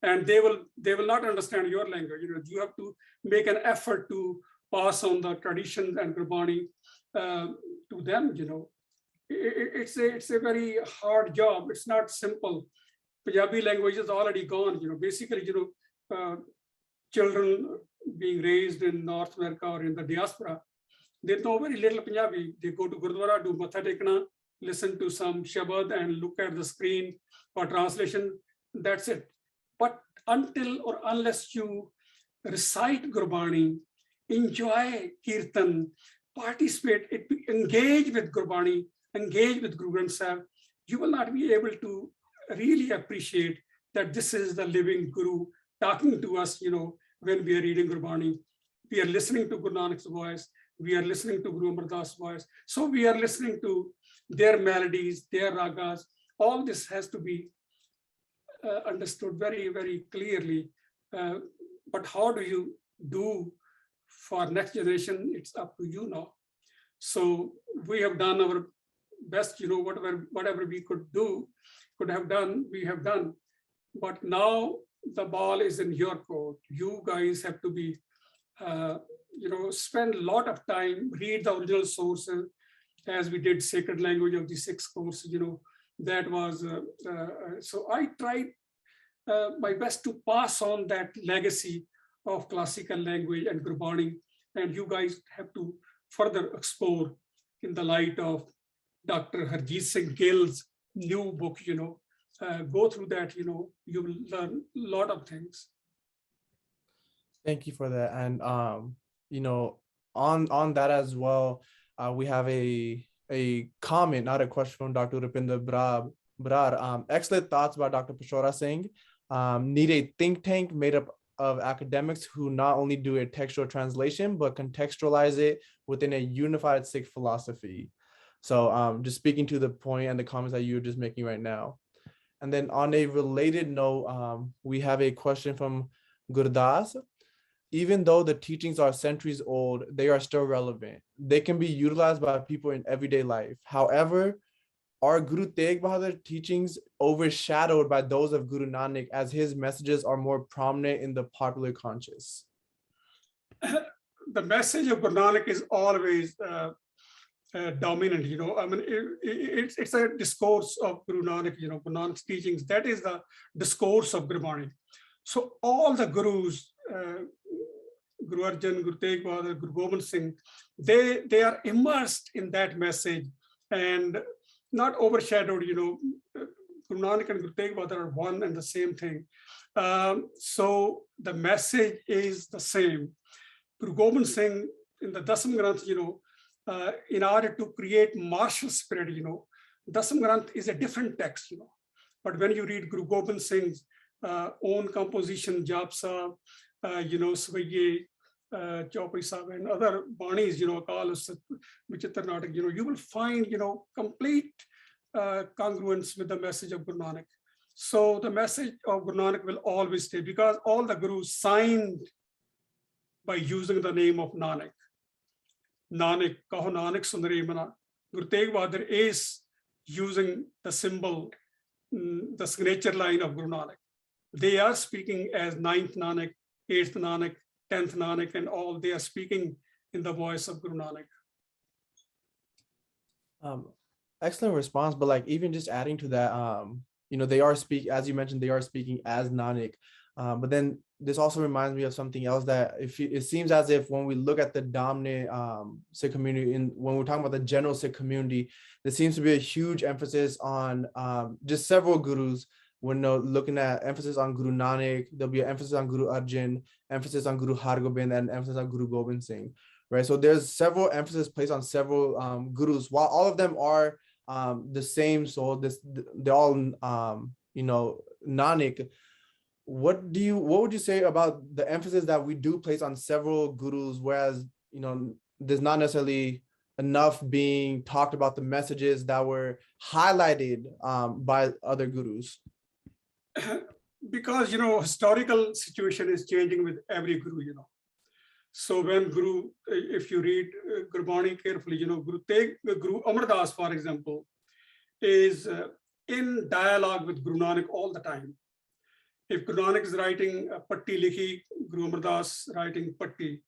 Speaker 2: And they will not understand your language. You have to make an effort to pass on the traditions and Gurbani to them. It's a very hard job. It's not simple. Punjabi language is already gone. Basically, children being raised in North America or in the diaspora, they know very little Punjabi. They go to Gurdwara, do Matha Tekna, listen to some Shabad and look at the screen for translation. That's it. But until or unless you recite Gurbani, enjoy Kirtan, participate, engage with Gurbani, engage with Guru Granth Sahib, you will not be able to really appreciate that this is the living Guru talking to us, when we are reading Gurbani. We are listening to Guru Nanak's voice. We are listening to Guru Amar Das' voice. So we are listening to their melodies, their ragas. All this has to be understood very, very clearly. But how do you do for next generation? It's up to you now. So we have done our best, whatever we could have done, we have done. But now the ball is in your court. You guys have to be, spend a lot of time, read the original sources, as we did Sacred Language of the Sikhs course, that was, so I tried my best to pass on that legacy of classical language and Gurbani, and you guys have to further explore in the light of Dr. Harjeet Singh Gill's new book, go through that, you will learn a lot of things.
Speaker 1: Thank you for that. And, on that as well, we have a comment, not a question, from Dr. Rupinder Brar. Excellent thoughts about Dr. Pashaura Singh. Need a think tank made up of academics who not only do a textual translation, but contextualize it within a unified Sikh philosophy. So just speaking to the point and the comments that you were just making right now. And then on a related note, we have a question from Gurdas. Even though the teachings are centuries old, they are still relevant. They can be utilized by people in everyday life. However, are Guru Tegh Bahadur teachings overshadowed by those of Guru Nanak, as his messages are more prominent in the popular conscious?
Speaker 2: The message of Guru Nanak is always dominant, it's a discourse of Guru Nanak, Guru Nanak's teachings. That is the discourse of Gurbani. So all the gurus, Guru Arjan, Guru Tegh Bahadur, Guru Gobind Singh, they are immersed in that message and not overshadowed. Guru Nanak and Guru Tegh Bahadur are one and the same thing. So the message is the same. Guru Gobind Singh in the Dasam Granth, in order to create martial spirit, Dasam Granth is a different text, But when you read Guru Gobind Singh's own composition, Japsa, Swaye, Chaupai Sahib, and other Banis, Akal, Vichitra Natak, you will find, complete congruence with the message of Guru Nanak. So the message of Guru Nanak will always stay, because all the gurus signed by using the name of Nanak. Nanak, Kaho Nanak Sundari Mana. Guru Tegh Bahadur is using the symbol, the signature line of Guru Nanak. They are speaking as 9th Nanak, 8th Nanak, 10th Nanak, and all. They are speaking in the voice of Guru Nanak.
Speaker 1: Excellent response. But even just adding to that, they are as you mentioned, they are speaking as Nanak. But then this also reminds me of something else, that it seems as if when we look at the dominant Sikh community, when we're talking about the general Sikh community, there seems to be a huge emphasis on just several gurus. When looking at emphasis on Guru Nanak, there'll be an emphasis on Guru Arjan, emphasis on Guru Hargobind, and emphasis on Guru Gobind Singh, right? So there's several emphasis placed on several gurus, while all of them are the same soul. They're all Nanak. What would you say about the emphasis that we do place on several gurus, whereas there's not necessarily enough being talked about the messages that were highlighted by other gurus?
Speaker 2: Because historical situation is changing with every guru. So when Guru, if you read Gurbani carefully, Guru Amar Das, for example, is in dialogue with Guru Nanak all the time. If Guru Nanak is writing Patti Likhi, Guru Amar Das writing Patti,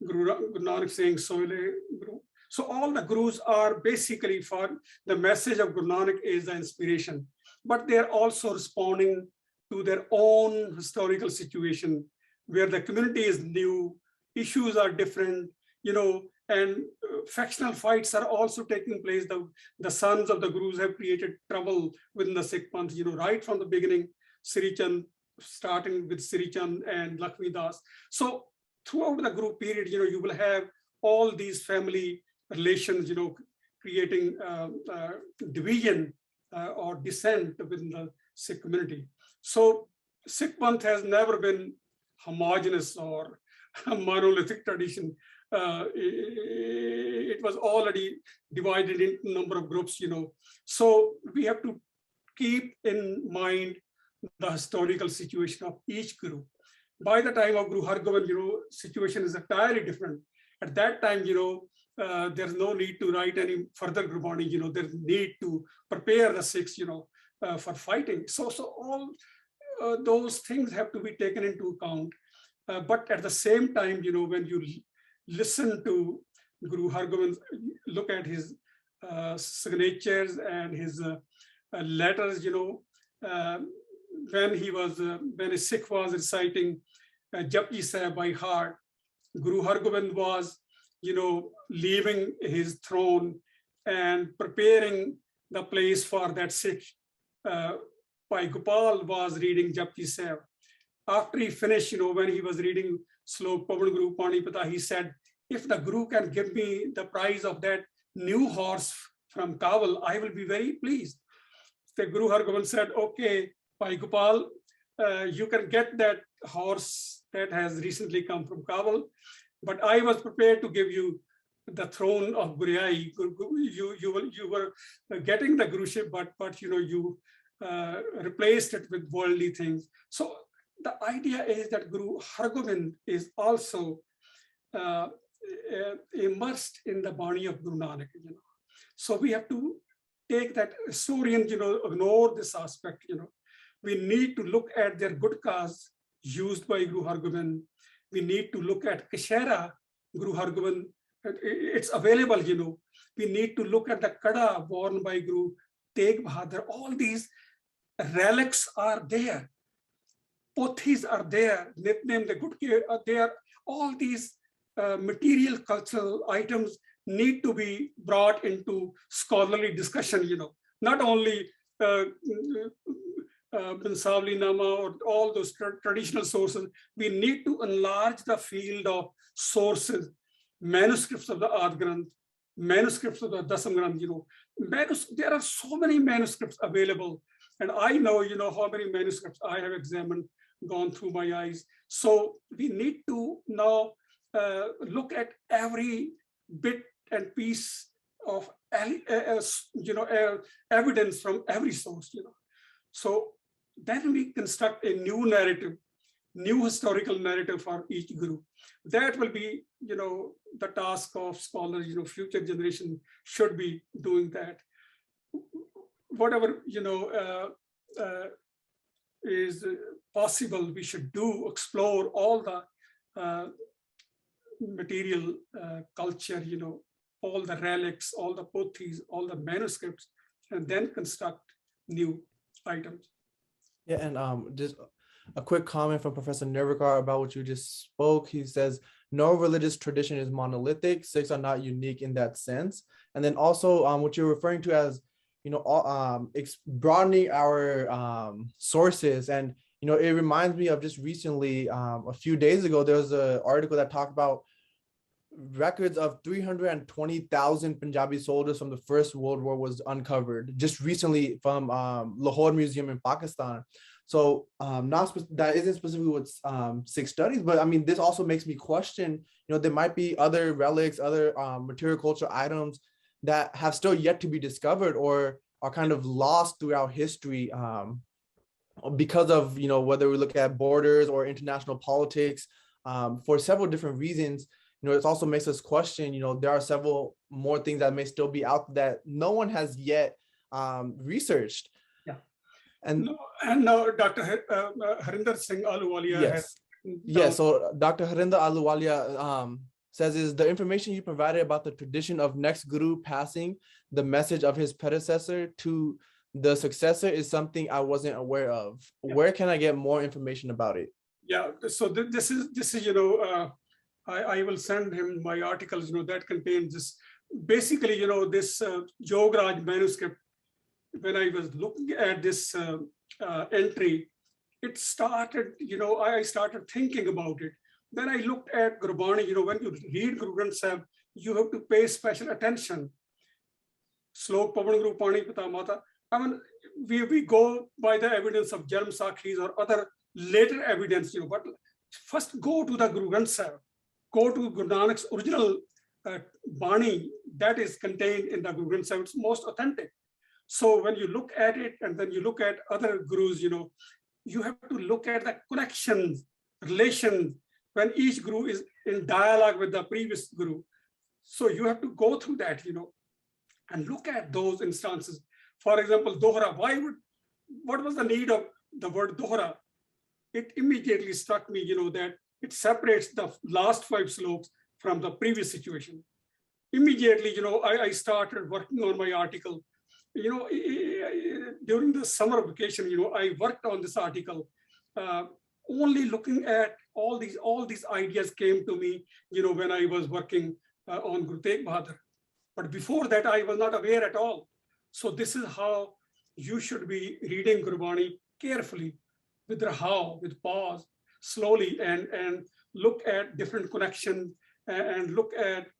Speaker 2: Guru Nanak saying Soile, Guru. So all the gurus are basically, for the message of Guru Nanak is the inspiration. but they're also responding to their own historical situation where the community is new, issues are different, and factional fights are also taking place. The sons of the Gurus have created trouble within the Sikh Panth, right from the beginning, Sri Chand, starting with Sri Chand and Lakshmi Das. So throughout the Guru period, you will have all these family relations, creating division or dissent within the Sikh community. So Sikh Panth has never been homogeneous or a monolithic tradition. It was already divided into a number of groups, So we have to keep in mind the historical situation of each guru. By the time of Guru Hargobind, situation is entirely different. At that time, there's no need to write any further Gurbani, there's need to prepare the Sikhs, for fighting. So all those things have to be taken into account. But at the same time, when you listen to Guru Hargobind, look at his signatures and his letters, when a Sikh was reciting Japji Sahib by heart, Guru Hargobind was, leaving his throne and preparing the place for that Sikh. Bhai Gopal was reading Japji Sahib. After he finished, when he was reading Slok Pavan Guru Panipata, he said, if the Guru can give me the prize of that new horse from Kawal, I will be very pleased. The Guru Hargobind said, okay, Bhai Gopal, you can get that horse that has recently come from Kawal, but I was prepared to give you the throne of Guriai. You were getting the Guruship, but you replaced it with worldly things. So the idea is that Guru Hargobind is also immersed in the Bani of Guru Nanak. So we have to take that historians, ignore this aspect. We need to look at their good cause used by Guru Hargobind. We need to look at Kashera, Guru Hargobind. It's available, We need to look at the Kada worn by Guru Tegh Bahadur. All these relics are there. Pothis are there. Nitnem, the good care are there. All these material cultural items need to be brought into scholarly discussion, Not only Bansavli Nama or all those traditional sources, we need to enlarge the field of sources, manuscripts of the Ad Granth, manuscripts of the Dasam Granth, there are so many manuscripts available. And I know, how many manuscripts I have examined, gone through my eyes. So we need to now look at every bit and piece of evidence from every source. So then we construct a new narrative, new historical narrative for each guru. That will be, the task of scholars. Future generation should be doing that. Whatever is possible, we should do, explore all the material culture, all the relics, all the pothis, all the manuscripts, and then construct new items.
Speaker 1: Yeah, and just a quick comment from Professor Nirvikar about what you just spoke. He says, no religious tradition is monolithic. Sikhs are not unique in that sense. And then also what you're referring to as, broadening our sources. And, it reminds me of just recently, a few days ago, there was an article that talked about records of 320,000 Punjabi soldiers from the First World War was uncovered just recently from Lahore Museum in Pakistan. So that isn't specifically with Sikh studies, but I mean, this also makes me question, there might be other relics, other material cultural items that have still yet to be discovered or are kind of lost throughout history because of, whether we look at borders or international politics for several different reasons. It also makes us question, there are several more things that may still be out that no one has yet researched.
Speaker 2: Yeah.
Speaker 1: And
Speaker 2: now Dr. Harinder Singh Ahluwalia.
Speaker 1: Yes. Yes. So Dr. Harinder Ahluwalia says, is the information you provided about the tradition of next guru passing the message of his predecessor to the successor is something I wasn't aware of.
Speaker 2: Yeah.
Speaker 1: Where can I get more information about it?
Speaker 2: Yeah, so this is I will send him my articles, that contains this. Basically, this Jograj manuscript, when I was looking at this entry, it started, I started thinking about it. Then I looked at Gurbani, when you read Guru Granth Sahib, you have to pay special attention. Slok Pavan Guru Pani Pita Mata. I mean, we go by the evidence of Jarm Sakhis or other later evidence, but first go to the Guru Granth Sahib, go to Guru Nanak's original Bani that is contained in the Guru Granth Sahib. It's most authentic. So when you look at it and then you look at other gurus, you have to look at the connections, relations, when each guru is in dialogue with the previous guru. So you have to go through that, and look at those instances. For example, Dohra, what was the need of the word Dohra? It immediately struck me, that it separates the last 5 sloks from the previous situation. Immediately, I started working on my article. During the summer vacation, I worked on this article, only looking at all these ideas came to me, when I was working on Guru Tegh Bahadur. But before that, I was not aware at all. So this is how you should be reading Gurbani carefully, with rahaw, with pause, slowly, and look at different connections and look at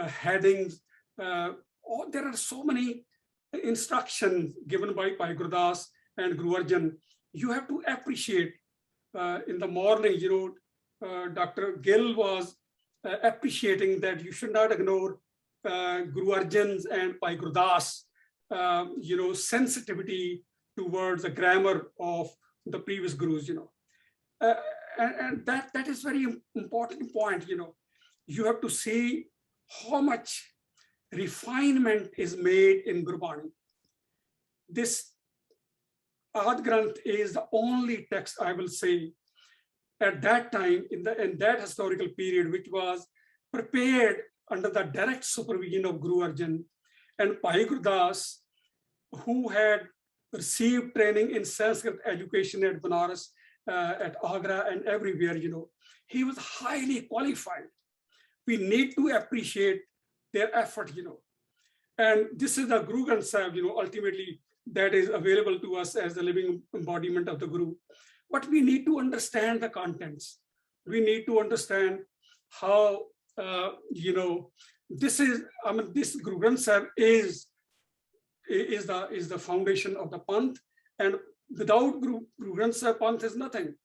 Speaker 2: headings. There are so many instructions given by Gurudas and Guru Arjan. You have to appreciate. In the morning, Dr. Gill was appreciating that you should not ignore Guru Arjan's and Bhai Gurudas, sensitivity towards the grammar of the previous gurus, and that is very important point. You have to see how much refinement is made in Gurbani. This Ad Granth is the only text, I will say, at that time, in that historical period, which was prepared under the direct supervision of Guru Arjan and Bhai Gurudas, who had received training in Sanskrit education at Banaras, at Agra, and everywhere. He was highly qualified. We need to appreciate their effort. And this is the Guru Granth Sahib, ultimately, that is available to us as the living embodiment of the Guru. But we need to understand the contents. We need to understand how, this Guru Granth Sahib is the foundation of the Panth. And without Guru Granth Sahib, Panth is nothing.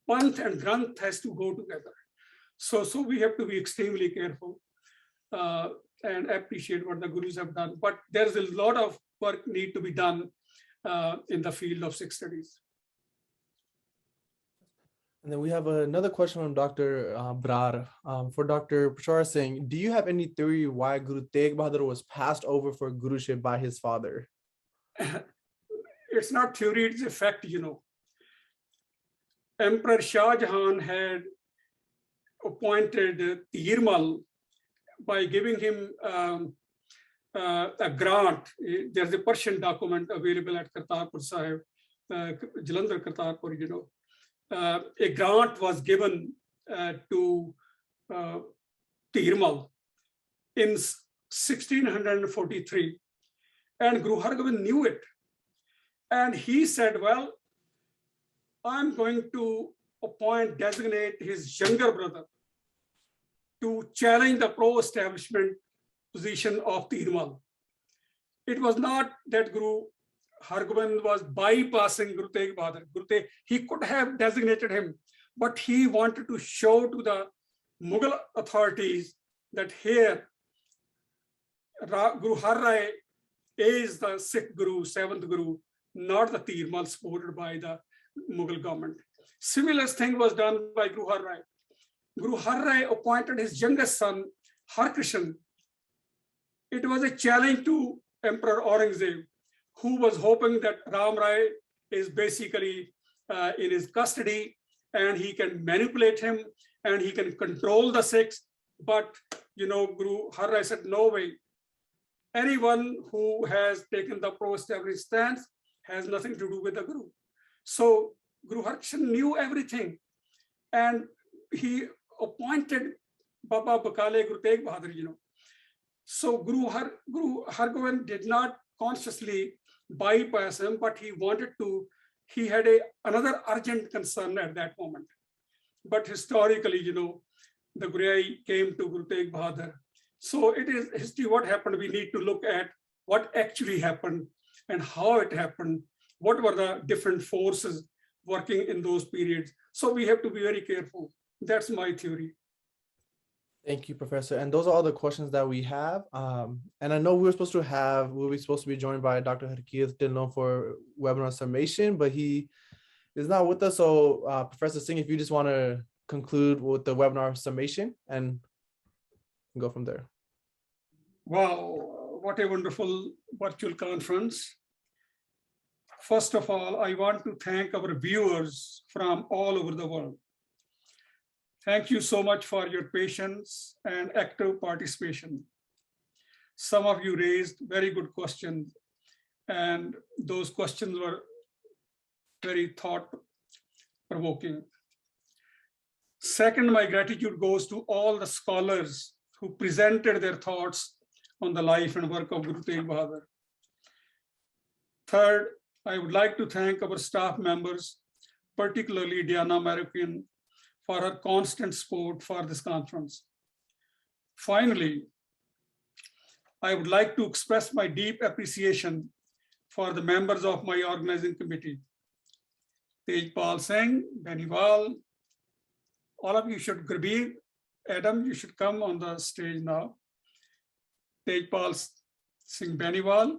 Speaker 2: Panth and Granth has to go together. So we have to be extremely careful and appreciate what the Gurus have done. But there's a lot of work need to be done in the field of Sikh studies.
Speaker 1: And then we have another question from Dr. Brar. For Dr. Pashaura Singh, do you have any theory why Guru Tegh Bahadur was passed over for Guruship by his father?
Speaker 2: It's not theory, it's a fact, Emperor Shah Jahan had appointed Tirmal by giving him a grant. There's a Persian document available at Kartarpur Sahib, Jalandhar Kartarpur, a grant was given to Tirmal in 1643, and Guru Hargobind knew it. And he said, well, I'm going to designate his younger brother to challenge the pro-establishment position of Tirmal. It was not that Guru Hargobind was bypassing Guru Tegh Bahadur. He could have designated him, but he wanted to show to the Mughal authorities that here Guru Har Rai is the Sikh Guru, 7th Guru, not the Tirmal supported by the Mughal government. Similar thing was done by Guru Har Rai. Guru Har Rai appointed his youngest son, Harkishan. It was a challenge to Emperor Aurangzeb, who was hoping that Ram Rai is basically in his custody and he can manipulate him and he can control the Sikhs. But, Guru Har Rai said, no way. anyone who has taken the pro-established stance has nothing to do with the Guru. So Guru Harkishan knew everything, and he appointed Baba Bakale Guru Tegh Bahadur, So Guru Hargobind did not consciously bypass him, but he wanted to, he had another urgent concern at that moment. But historically, the Guriyai came to Guru Tegh Bahadur. So it is history, what happened. We need to look at what actually happened and how it happened. What were the different forces working in those periods? So we have to be very careful. That's my theory.
Speaker 1: Thank you, Professor. And those are all the questions that we have. And I know we'll be supposed to be joined by Dr. Harkeerat Dhillon for webinar summation, but he is not with us. So Professor Singh, if you just want to conclude with the webinar summation and go from there.
Speaker 2: Wow, what a wonderful virtual conference. First of all, I want to thank our viewers from all over the world. Thank you so much for your patience and active participation. Some of you raised very good questions, and those questions were very thought-provoking. Second, my gratitude goes to all the scholars who presented their thoughts on the life and work of Guru Tegh Bahadur. Third, I would like to thank our staff members, particularly Diana Marroquin, for her constant support for this conference. Finally, I would like to express my deep appreciation for the members of my organizing committee. Tejpaul Singh Bainiwal, all of you should, Gurbir, Adam, you should come on the stage now. Tejpaul Singh Bainiwal,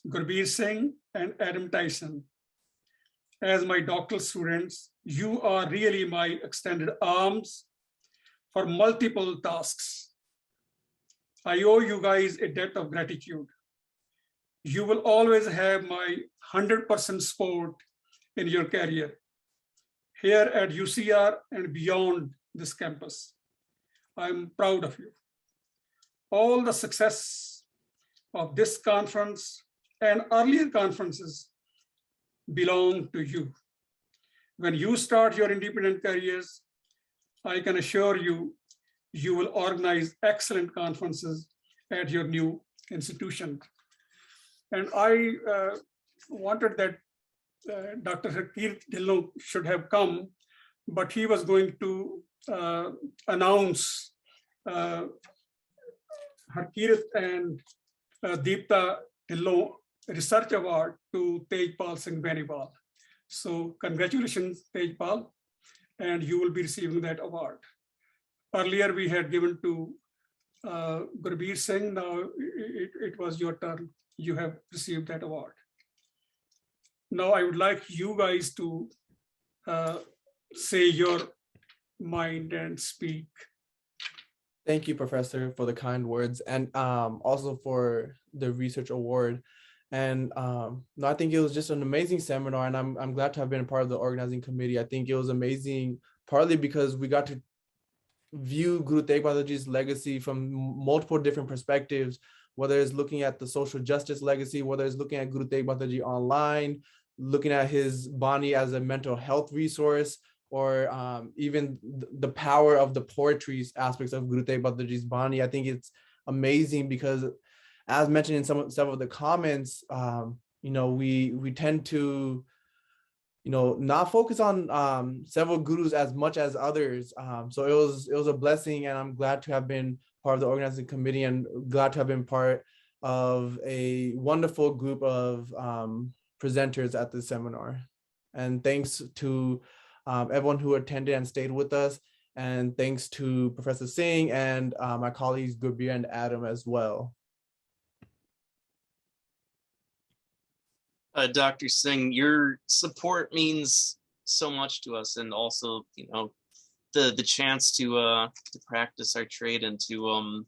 Speaker 2: Gurbir Singh, and Adam Tyson. As my doctoral students, you are really my extended arms for multiple tasks. I owe you guys a debt of gratitude. You will always have my 100% support in your career here at UCR and beyond this campus. I'm proud of you. All the success of this conference and earlier conferences belong to you. When you start your independent careers, I can assure you, you will organize excellent conferences at your new institution. And I wanted that Dr. Harkeerat Dhillon should have come, but he was going to announce Harkeerat and Deepta Dhillon Research Award to Tejpaul Singh Bainiwal. So congratulations, Tejpaul, and you will be receiving that award. Earlier we had given to Gurbir Singh, now it was your turn. You have received that award. Now I would like you guys to say your mind and speak.
Speaker 1: Thank you, Professor, for the kind words, and also for the research award. And no, I think it was just an amazing seminar, and I'm glad to have been a part of the organizing committee. I think it was amazing, partly because we got to view Guru Tegh Bahadurji's legacy from multiple different perspectives, whether it's looking at the social justice legacy, whether it's looking at Guru Tegh Bahadurji online, looking at his Bani as a mental health resource, or even the power of the poetry aspects of Guru Tegh Bahadurji's Bani. I think it's amazing because, as mentioned in several of the comments, we tend to, not focus on several gurus as much as others. So it was a blessing, and I'm glad to have been part of the organizing committee and glad to have been part of a wonderful group of presenters at this seminar. And thanks to everyone who attended and stayed with us. And thanks to Professor Singh and my colleagues Gurbir and Adam as well.
Speaker 3: Dr. Singh, your support means so much to us, and also, the chance to practice our trade and to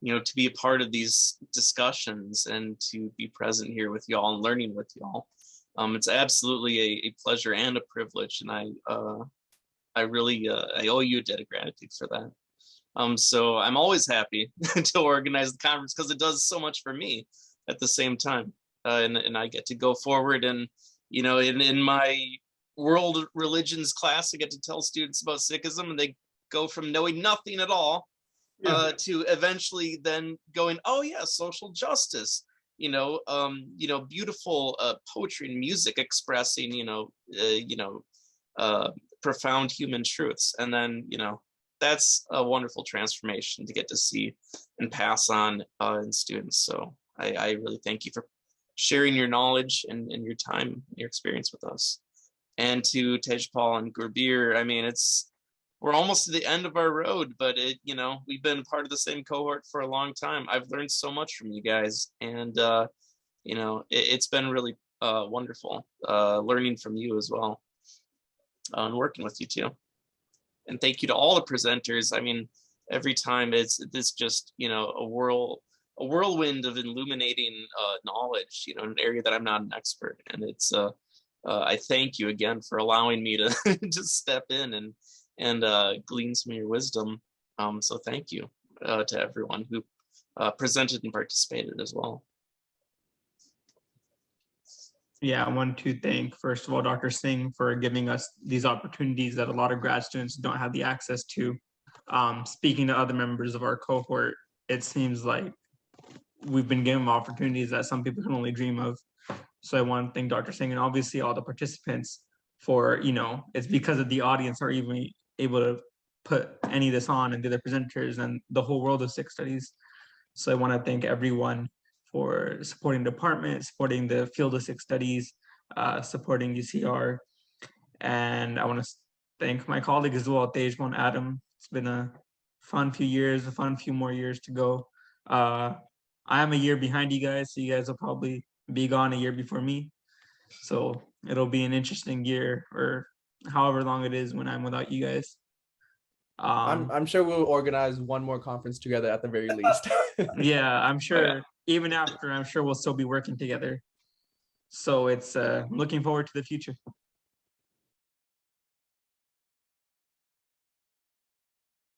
Speaker 3: to be a part of these discussions and to be present here with y'all and learning with y'all. It's absolutely a pleasure and a privilege, and I really I owe you a debt of gratitude for that. So I'm always happy to organize the conference because it does so much for me at the same time. And I get to go forward and, in my world religions class, I get to tell students about Sikhism, and they go from knowing nothing at all to eventually then going, oh yeah, social justice, beautiful poetry and music expressing, profound human truths. And then, that's a wonderful transformation to get to see and pass on in students. So I really thank you for sharing your knowledge and your time, your experience with us. And to Tejpaul and Gurbir, I mean, we're almost to the end of our road, but we've been part of the same cohort for a long time. I've learned so much from you guys, and it's been really wonderful learning from you as well, and working with you too. And thank you to all the presenters. I mean, every time it's just a whirlwind of illuminating knowledge, in an area that I'm not an expert, and it's I thank you again for allowing me to just step in and glean some of your wisdom. So thank you to everyone who presented and participated as well.
Speaker 4: Yeah, I want to thank, first of all, Dr. Singh for giving us these opportunities that a lot of grad students don't have the access to. Speaking to other members of our cohort, it seems like we've been given opportunities that some people can only dream of. So I want to thank Dr. Singh and obviously all the participants for, it's because of the audience are even able to put any of this on and do the presenters and the whole world of Sikh studies. So I want to thank everyone for supporting the department, supporting the field of Sikh studies, supporting UCR. And I want to thank my colleagues as well, Tejpaul and Adam. It's been a fun few years, a fun few more years to go. I am a year behind you guys, so you guys will probably be gone a year before me. So it'll be an interesting year, or however long it is when I'm without you guys.
Speaker 1: I'm sure we'll organize one more conference together at the very least.
Speaker 4: Yeah, I'm sure. Even after, I'm sure we'll still be working together. So it's looking forward to the future.